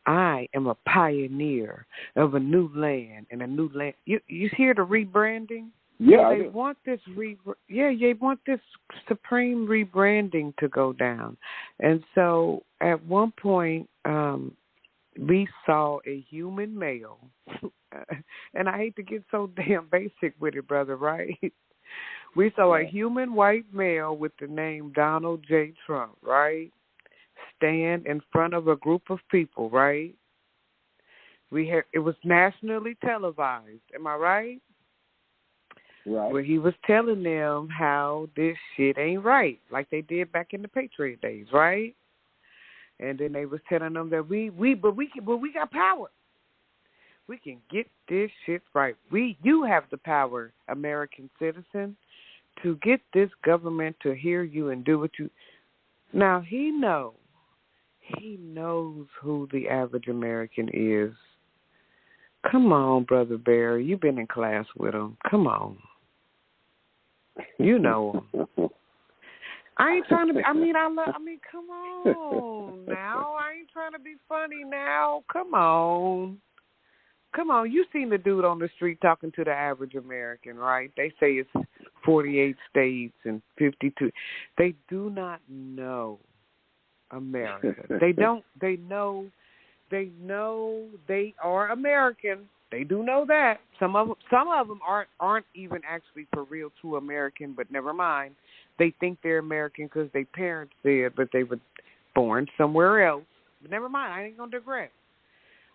I am a pioneer of a new land and a new land. You hear the rebranding? Yeah, they want this they want this supreme rebranding to go down. And so at one point, we saw a human male, and I hate to get so damn basic with it, brother, right? We saw a human white male with the name Donald J. Trump, right? Stand in front of a group of people, right? It was nationally televised, am I right? Right. Where he was telling them how this shit ain't right, like they did back in the Patriot days, right? And then they was telling them that we got power. We can get this shit right. You have the power, American citizen, to get this government to hear you and do what you. Now he knows who the average American is. Come on, Brother Barry, you've been in class with him. Come on, you know him. I ain't trying to be, come on now. I ain't trying to be funny now. Come on. You seen the dude on the street talking to the average American, right? They say it's 48 states and 52. They do not know America. They know they are American. They do know that. Some of them aren't even actually for real true American, but never mind. They think they're American because their parents said, but they were born somewhere else. But never mind, I ain't going to digress.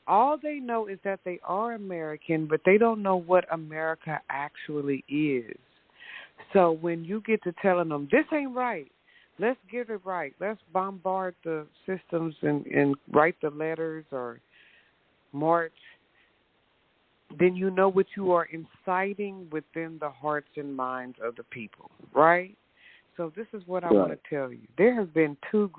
All they know is that they are American, but they don't know what America actually is. So when you get to telling them, this ain't right, Let's get it right. Let's bombard the systems and write the letters or march. Then you know what you are inciting within the hearts and minds of the people, right? So this is what I want to tell you. There have been two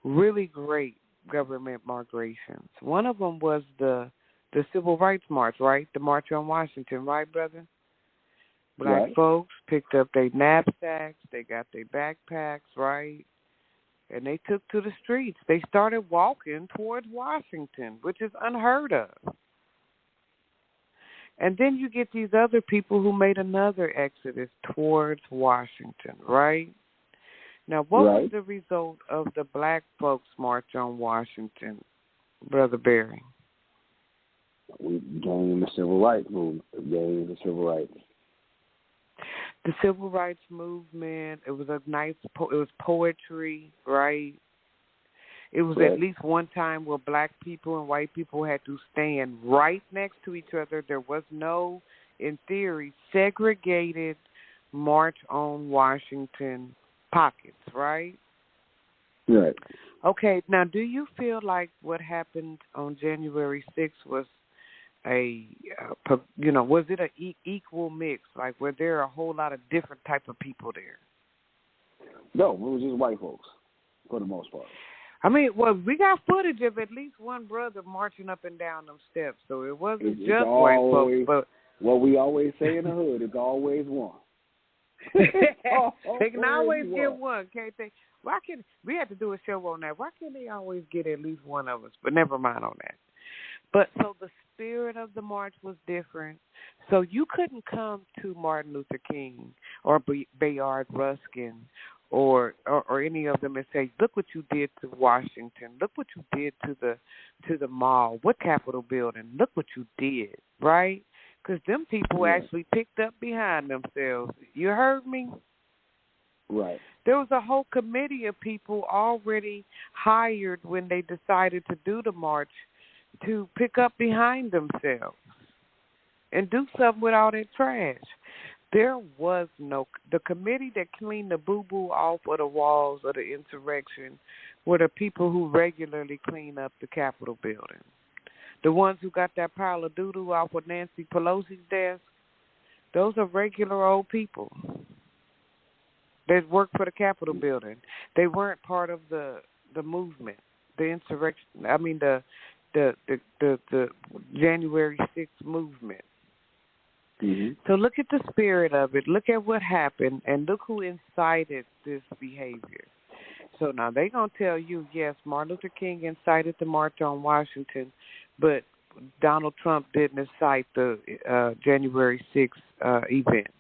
really great government migrations. One of them was the Civil Rights March, right? The March on Washington, right, brother? Black folks picked up their knapsacks, they got their backpacks, right? And they took to the streets. They started walking towards Washington, which is unheard of. And then you get these other people who made another exodus towards Washington, right? Now, what was the result of the Black folks' march on Washington, Brother Barry? We gained the civil rights movement. The civil rights movement. It was it was poetry, right? It was at least one time where black people and white people had to stand right next to each other. There was no, in theory, segregated march on Washington pockets, right? Right. Okay, now do you feel like what happened on January 6th was was it an equal mix? Like, were there a whole lot of different type of people there? No, it was just white folks for the most part. I mean, well, we got footage of at least one brother marching up and down them steps, so it wasn't just white folks. But what we always say in the hood, it's always one. They can always get one, can't they? We had to do a show on that? Why can't they always get at least one of us? But never mind on that. But so the spirit of the march was different. So you couldn't come to Martin Luther King or Bayard Ruskin or any of them and say, look what you did to Washington. Look what you did to the mall. What Capitol building? Look what you did, right? Because them people actually picked up behind themselves. You heard me? Right. There was a whole committee of people already hired when they decided to do the march to pick up behind themselves and do something with all that trash. There was the committee that cleaned the boo-boo off of the walls of the insurrection were the people who regularly clean up the Capitol building. The ones who got that pile of doo-doo off of Nancy Pelosi's desk, those are regular old people that work for the Capitol building. They weren't part of the movement, the insurrection. I mean the January 6th movement. Mm-hmm. So look at the spirit of it. Look at what happened, and look who incited this behavior. So now they're going to tell you, yes, Martin Luther King incited the March on Washington, but Donald Trump didn't incite the January 6th event.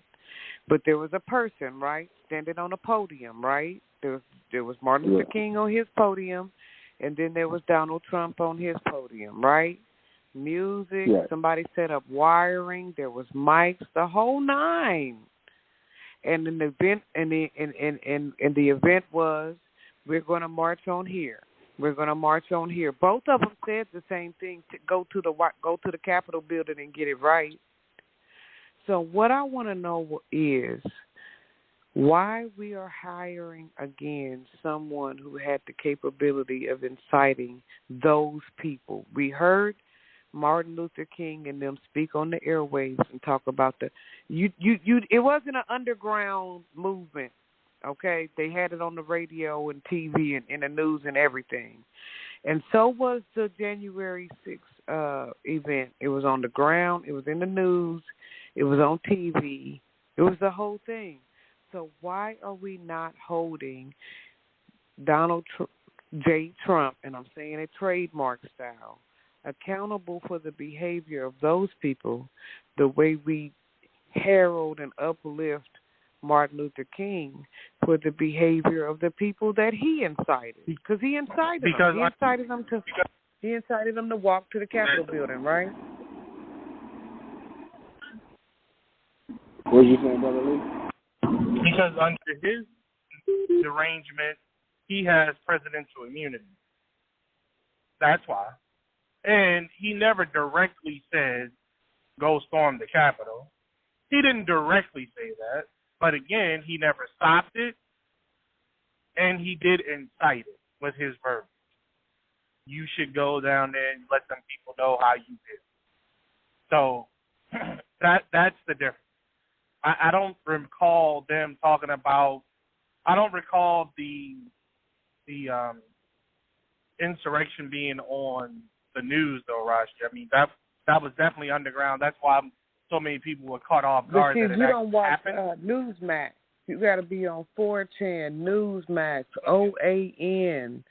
But there was a person, right, standing on a podium, right? There was Martin Luther King on his podium, and then there was Donald Trump on his podium, right? Music, somebody set up wiring, there was mics, the whole nine. And an event, and the event was, we're going to march on here. We're going to march on here. Both of them said the same thing: to go to the Capitol building and get it right. So what I want to know is why we are hiring again someone who had the capability of inciting those people. We heard Martin Luther King and them speak on the airwaves and talk about it wasn't an underground movement, okay? They had it on the radio and TV and in the news and everything. And so was the January 6th event. It was on the ground. It was in the news. It was on TV. It was the whole thing. So why are we not holding Donald J. Trump, and I'm saying it trademark style, accountable for the behavior of those people the way we herald and uplift Martin Luther King for the behavior of the people that he incited? Because he incited them. He incited them to walk to the Capitol building, right? What you saying, Brother Lee? Because under his arrangement, he has presidential immunity. That's why. And he never directly said, go storm the Capitol. He didn't directly say that, But again, he never stopped it, and he did incite it with his verbiage. You should go down there and let them people know how you did. So that's the difference. I don't recall them talking about. I don't recall the insurrection being on the news, though, Rashi. I mean, that was definitely underground. That's why so many people were caught off guard. But that you don't watch Newsmax. You got to be on 4chan, Newsmax, OAN.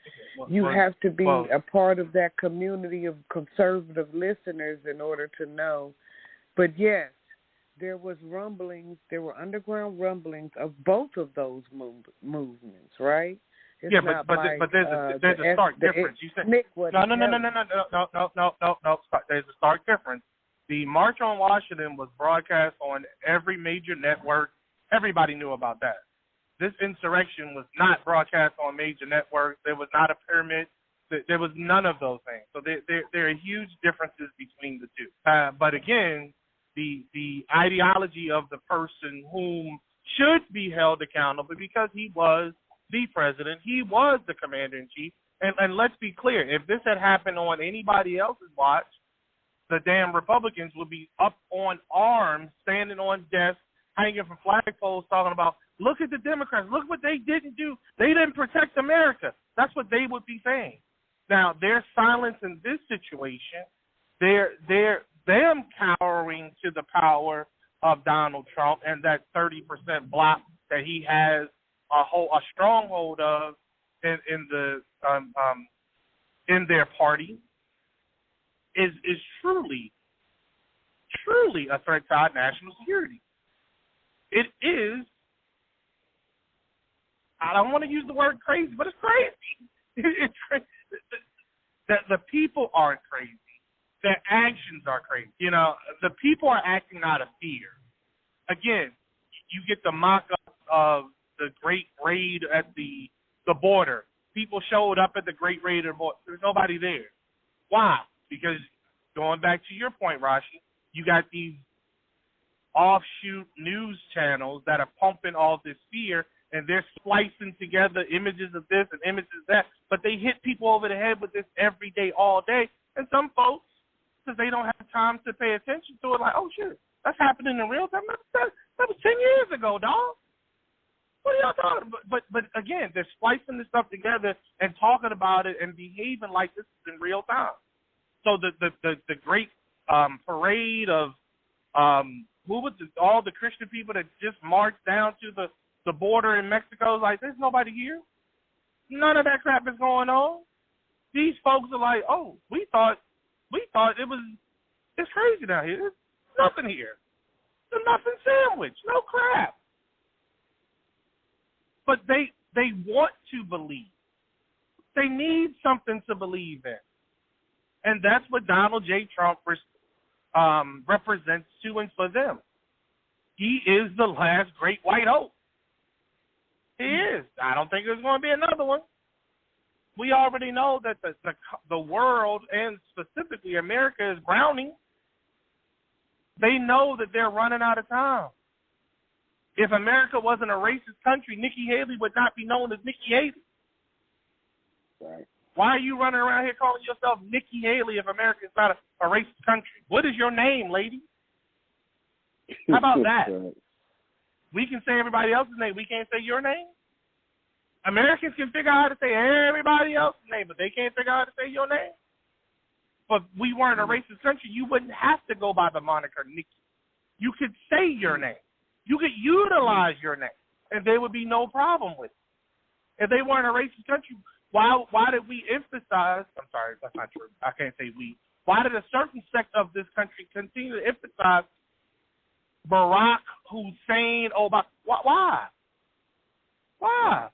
You have to be a part of that community of conservative listeners in order to know. But yes, there was rumblings. There were underground rumblings of both of those movements, right? It's but there's a stark difference. You said no. There's a stark difference. The March on Washington was broadcast on every major network. Everybody knew about that. This insurrection was not broadcast on major networks. There was not a pyramid. There was none of those things. So there are huge differences between the two. But again, the ideology of the person whom should be held accountable because he was the president, he was the commander-in-chief. And let's be clear, if this had happened on anybody else's watch, the damn Republicans would be up on arms, standing on desks, hanging from flagpoles, talking about, look at the Democrats, look what they didn't do. They didn't protect America. That's what they would be saying. Now, their silence in this situation, they're them cowering to the power of Donald Trump and that 30% block that he has a stronghold of in their party is truly a threat to our national security. It is. I don't want to use the word crazy, but it's crazy. It's crazy. The people aren't crazy. Their actions are crazy. You know, the people are acting out of fear. Again, you get the mock-up of the Great Raid at the border. People showed up at the Great Raid at the border. There's nobody there. Why? Because going back to your point, Rashi, you got these offshoot news channels that are pumping all this fear, and they're splicing together images of this and images of that, but they hit people over the head with this every day, all day. And some folks, because they don't have time to pay attention to it, like, oh, shit, that's happening in real time. That was 10 years ago, dog. What are y'all talking about? But again, they're splicing this stuff together and talking about it and behaving like this is in real time. So the great parade of all the Christian people that just marched down to the border in Mexico, like, there's nobody here. None of that crap is going on. These folks are like, oh, we thought it's crazy down here. There's nothing here. There's nothing sandwich. No crap. But they want to believe. They need something to believe in. And that's what Donald J. Trump represents to and for them. He is the last great white hope. He is. I don't think there's going to be another one. We already know that the world, and specifically America, is browning. They know that they're running out of time. If America wasn't a racist country, Nikki Haley would not be known as Nikki Haley. Right. Why are you running around here calling yourself Nikki Haley if America is not a racist country? What is your name, lady? How about that? Right. We can say everybody else's name. We can't say your name? Americans can figure out how to say everybody else's name, but they can't figure out how to say your name? But we weren't a racist country. You wouldn't have to go by the moniker Nikki. You could say your name. You could utilize your name, and there would be no problem with it. If they weren't a racist country, why did we emphasize – I'm sorry, that's not true. I can't say we. Why did a certain sect of this country continue to emphasize Barack Hussein Obama? Why? Why?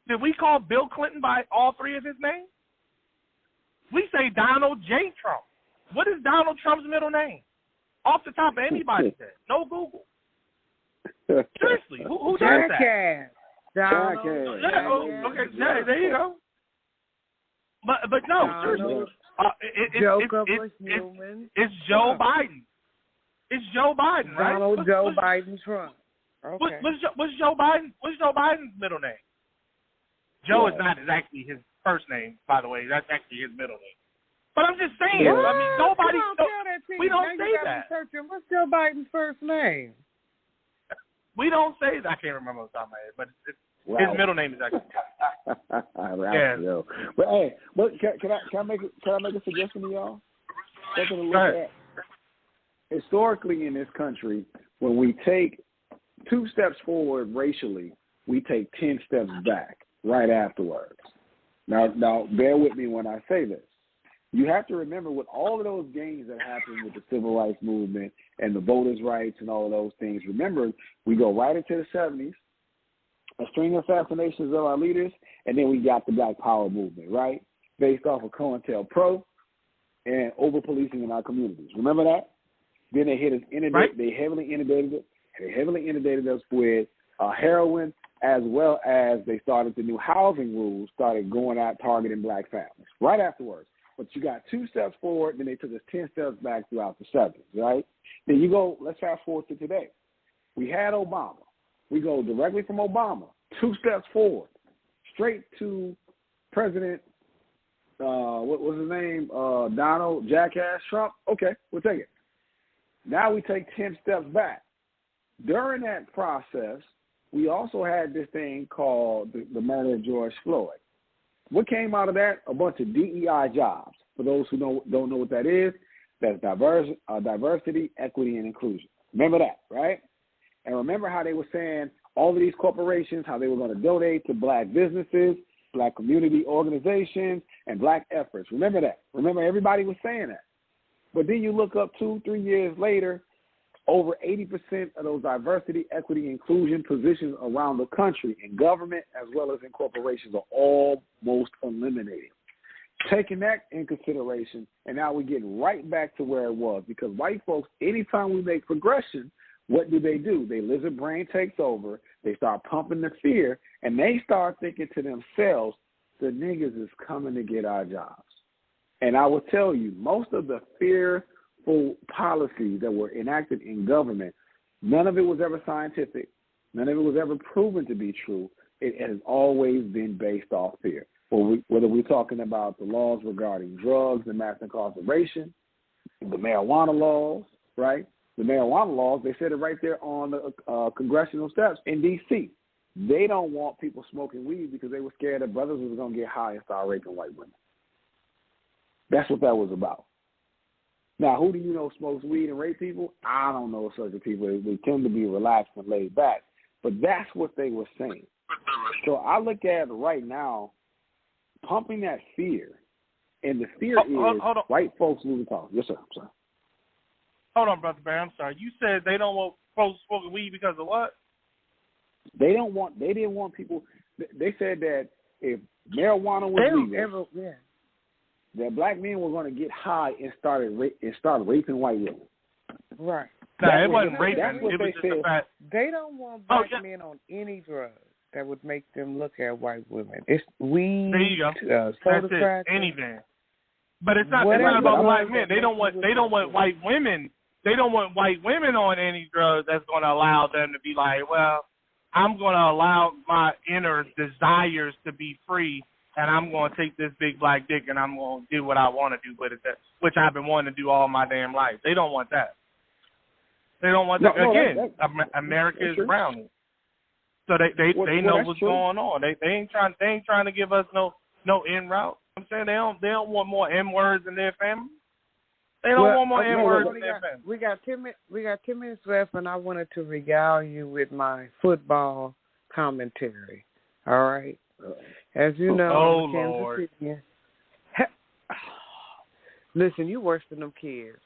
Did we call Bill Clinton by all three of his names? We say Donald J. Trump. What is Donald Trump's middle name? Off the top of anybody's head. No Google. Seriously, who does that? Okay, there you go. But no, seriously, it's Joe Biden. It's Joe Biden, right? Donald Joe Biden Trump. Okay. What's Joe Biden's middle name? Joe is not exactly his first name, by the way. That's actually his middle name. But I'm just saying. What? I mean, nobody. We don't now say you that. What's Joe Biden's first name? We don't say that. I can't remember off the top of my head, but his middle name is actually. Yeah. But hey, can I make a suggestion to y'all? Something to look at. Historically, in this country, when we take 2 steps forward racially, we take 10 steps back right afterwards. Now, bear with me when I say this. You have to remember, with all of those gains that happened with the civil rights movement and the voters' rights and all of those things, remember, we go right into the 70s, a string of assassinations of our leaders, and then we got the Black Power movement, right, based off of COINTELPRO and over-policing in our communities. Remember that? Then they hit us, they heavily inundated us with heroin, as well as they started the new housing rules, started going out targeting black families right afterwards. But you got 2 steps forward, then they took us 10 steps back throughout the 70s, right? Then you go, let's fast forward to today. We had Obama. We go directly from Obama, 2 steps forward, straight to President, what was his name, Donald Jackass Trump? Okay, we'll take it. Now we take 10 steps back. During that process, we also had this thing called the murder of George Floyd. What came out of that? A bunch of DEI jobs. For those who don't know what that is, that's diversity, equity, and inclusion. Remember that, right? And remember how they were saying all of these corporations, how they were going to donate to black businesses, black community organizations, and black efforts. Remember that. Remember everybody was saying that. But then you look up 2-3 years later, over 80% of those diversity, equity, inclusion positions around the country in government as well as in corporations are almost eliminated. Taking that in consideration, and now we're getting right back to where it was, because white folks, anytime we make progression, what do? They lizard brain takes over, they start pumping the fear, and they start thinking to themselves, the niggas is coming to get our jobs. And I will tell you, most of the fearful policies that were enacted in government, none of it was ever scientific. None of it was ever proven to be true. It has always been based off fear. Whether we're talking about the laws regarding drugs and mass incarceration, the marijuana laws, right? The marijuana laws, they said it right there on the congressional steps in D.C. They don't want people smoking weed because they were scared that brothers was going to get high and start raping white women. That's what that was about. Now, who do you know smokes weed and rape people? I don't know such people. They tend to be relaxed and laid back. But that's what they were saying. So I look at it right now, pumping that fear, and the fear is white folks losing power. Yes, sir. I'm sorry. Hold on, Brother Bear. I'm sorry. You said they don't want folks smoking weed because of what? They didn't want people. They said that if marijuana was legal, that black men were going to get high and start raping white women. Right. No, it wasn't raping. That's what they said. They don't want black men on any drugs that would make them look at white women. It's weed. There you go. Soda crack. Anything. But it's not about black men. They don't want white women. They don't want white women on any drugs that's going to allow them to be like, well, I'm going to allow my inner desires to be free, and I'm going to take this big black dick and I'm going to do what I want to do with it, which I've been wanting to do all my damn life. They don't want that. They don't want that. Again, America is brownie. So they know what's going on. They ain't trying to give us no in route. I'm saying they don't want more M words in their family. They don't want more M words in their family. We got 10 minutes left, and I wanted to regale you with my football commentary. All right. As you know, Lord. Listen, you worse than them kids.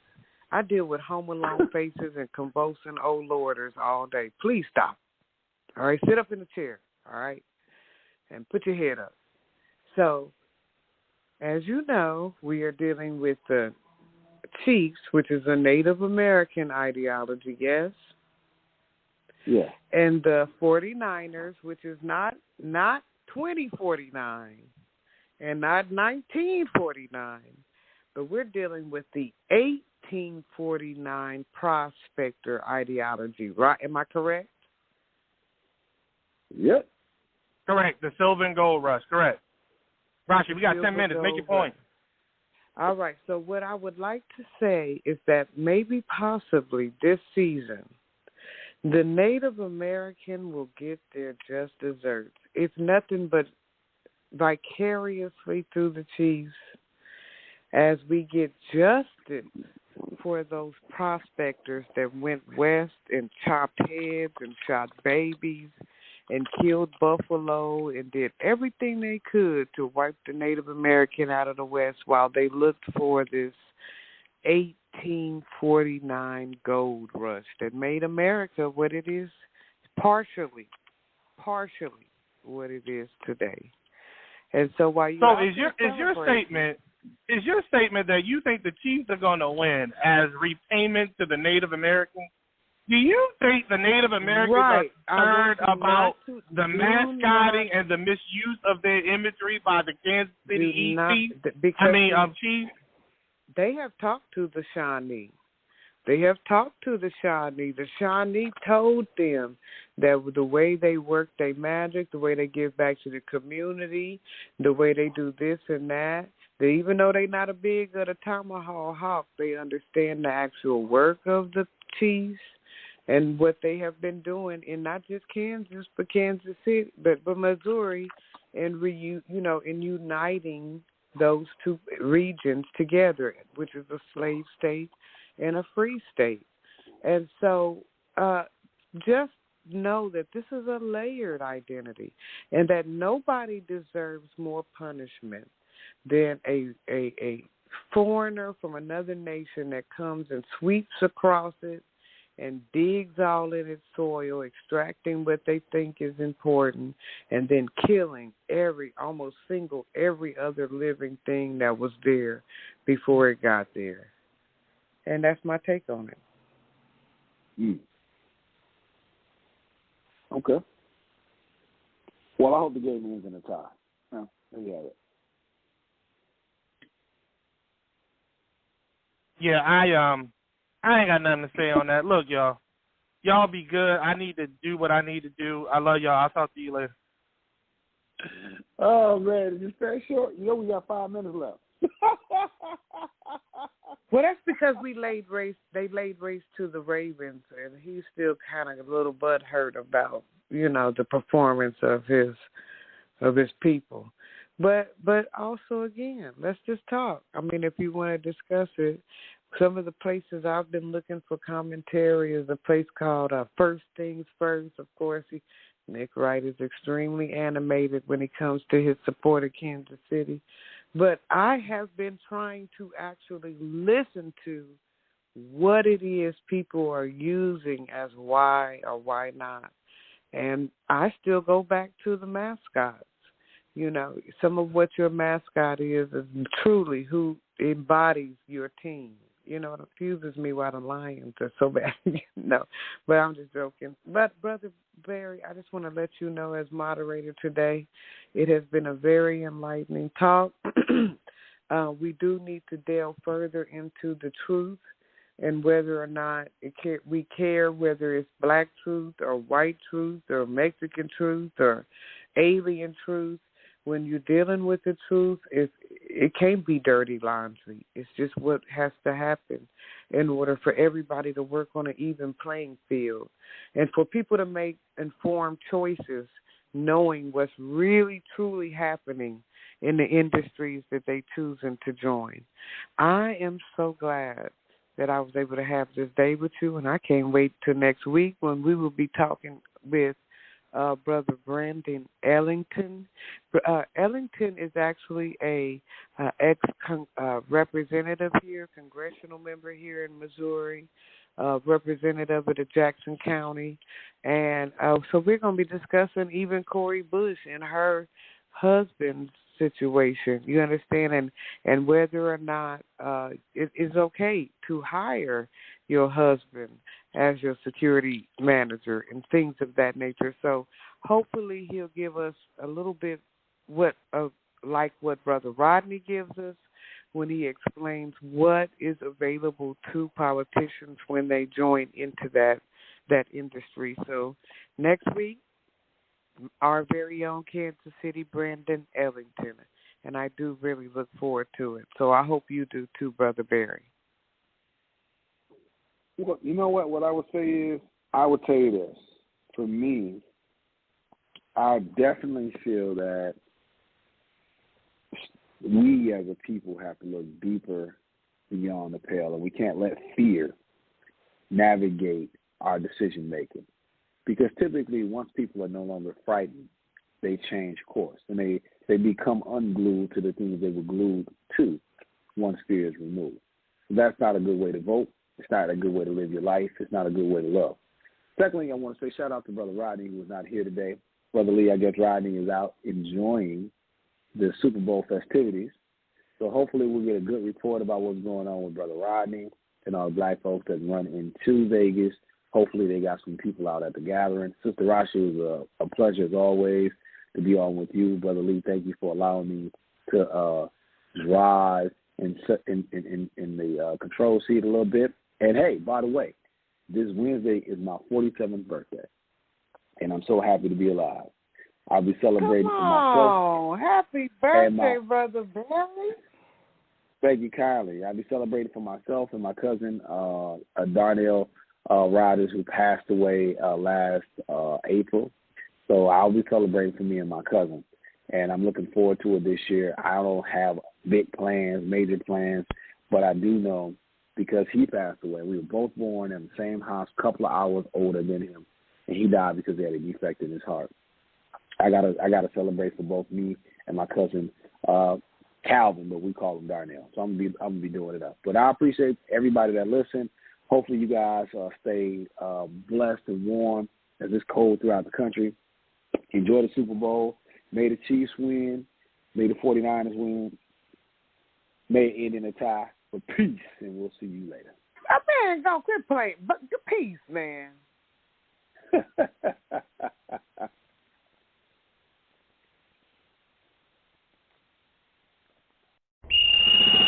I deal with home alone faces and convulsing old lorders all day. Please stop. All right, sit up in the chair. All right, and put your head up. So, as you know, we are dealing with the Chiefs, which is a Native American ideology, yes? Yeah. And the 49ers, which is not 2049 and not 1949, but we're dealing with the 1849 prospector ideology, right? Am I correct? Yep. Correct. The silver and gold rush. Correct. Rashi, we got 10 minutes. Make your point. All right. So what I would like to say is that maybe possibly this season, the Native American will get their just desserts. It's nothing but vicariously through the Chiefs as we get justice for those prospectors that went west and chopped heads and shot babies and killed buffalo and did everything they could to wipe the Native American out of the West while they looked for this 1849 gold rush that made America what it is, partially what it is today. And so while you is your statement that you think the Chiefs are going to win as repayment to the Native Americans? Do you think the Native Americans are concerned about the mascotting and the misuse of their imagery by the Kansas City Chiefs? They have talked to the Shawnee. The Shawnee told them that the way they work their magic, the way they give back to the community, the way they do this and that, that even though they're not a big of the tomahawk hawk, they understand the actual work of the Chiefs and what they have been doing in not just Kansas, but Kansas City, but Missouri, and in uniting those two regions together, which is a slave state and a free state. And so just know that this is a layered identity and that nobody deserves more punishment than a foreigner from another nation that comes and sweeps across it and digs all in its soil, extracting what they think is important, and then killing every other living thing that was there before it got there. And that's my take on it. Okay. Well, I hope the game ends in a tie. Well, there you have it. Yeah, I ain't got nothing to say on that. Look, y'all be good. I need to do what I need to do. I love y'all. I'll talk to you later. Oh, man, it's very short. We got 5 minutes left. Well, that's because they laid race to the Ravens, and he's still kind of a little butthurt about, the performance of his people. But also, again, let's just talk. I mean, if you want to discuss it, some of the places I've been looking for commentary is a place called First Things First. Of course, Nick Wright is extremely animated when it comes to his support of Kansas City. But I have been trying to actually listen to what it is people are using as why or why not. And I still go back to the mascots. Some of what your mascot is truly who embodies your team. It confuses me why the Lions are so bad. But I'm just joking. But, Brother Barry, I just want to let you know as moderator today, it has been a very enlightening talk. We do need to delve further into the truth and whether or not we care whether it's black truth or white truth or Mexican truth or alien truth. When you're dealing with the truth, it can't be dirty laundry. It's just what has to happen in order for everybody to work on an even playing field and for people to make informed choices knowing what's really, truly happening in the industries that they choosing to join. I am so glad that I was able to have this day with you, and I can't wait till next week when we will be talking with Brother Brandon Ellington. Ellington is actually a ex-representative here, congressional member here in Missouri, representative of the Jackson County. And so we're going to be discussing even Cori Bush and her husband's situation, you understand, and whether or not it is okay to hire your husband as your security manager and things of that nature. So hopefully he'll give us a little bit like what Brother Rodney gives us when he explains what is available to politicians when they join into that industry. So next week, our very own Kansas City, Brandon Ellington. And I do really look forward to it. So I hope you do too, Brother Barry. Well, you know what? What I would say is, I would tell you this. For me, I definitely feel that we as a people have to look deeper beyond the pale, and we can't let fear navigate our decision making. Because typically, once people are no longer frightened, they change course, and they become unglued to the things they were glued to once fear is removed. That's not a good way to vote. It's not a good way to live your life. It's not a good way to love. Secondly, I want to say shout out to Brother Rodney, who is not here today. Brother Lee, I guess Rodney is out enjoying the Super Bowl festivities. So hopefully we'll get a good report about what's going on with Brother Rodney and all the black folks that run into Vegas. Hopefully they got some people out at the gathering. Sister Rashi, it was a pleasure as always to be on with you. Brother Lee, thank you for allowing me to drive in the control seat a little bit. And, hey, by the way, this Wednesday is my 47th birthday, and I'm so happy to be alive. I'll be celebrating for myself. Happy birthday, Brother Barry. Thank you kindly. I'll be celebrating for myself and my cousin, Darnell Riders, who passed away last April. So I'll be celebrating for me and my cousin, and I'm looking forward to it this year. I don't have big plans, major plans, but I do know because he passed away. We were both born in the same house, a couple of hours older than him, and he died because he had a defect in his heart. I gotta celebrate for both me and my cousin Calvin, but we call him Darnell. So I'm gonna be doing it up. But I appreciate everybody that listened. Hopefully you guys stay blessed and warm as it's cold throughout the country. Enjoy the Super Bowl. May the Chiefs win. May the 49ers win. May it end in a tie. But peace, and we'll see you later. Man, don't quit playing. But peace, man.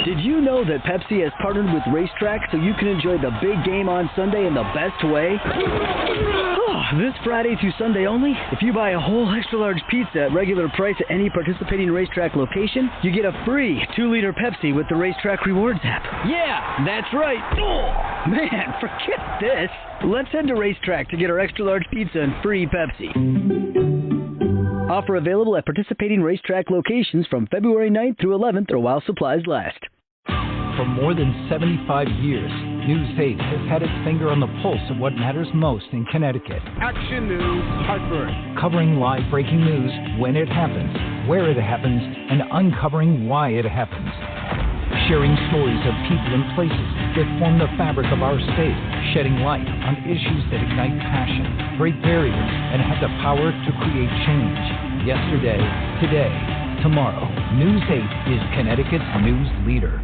Did you know that Pepsi has partnered with Racetrack so you can enjoy the big game on Sunday in the best way? This Friday through Sunday only, if you buy a whole extra-large pizza at regular price at any participating Racetrack location, you get a free 2-liter Pepsi with the Racetrack Rewards app. Yeah, that's right. Oh, man, forget this. Let's head to Racetrack to get our extra-large pizza and free Pepsi. Offer available at participating Racetrack locations from February 9th through 11th or while supplies last. For more than 75 years, News 8 has had its finger on the pulse of what matters most in Connecticut. Action News, Hartford. Covering live breaking news when it happens, where it happens, and uncovering why it happens. Sharing stories of people and places that form the fabric of our state, shedding light on issues that ignite passion, break barriers, and have the power to create change. Yesterday, today, tomorrow. News 8 is Connecticut's news leader.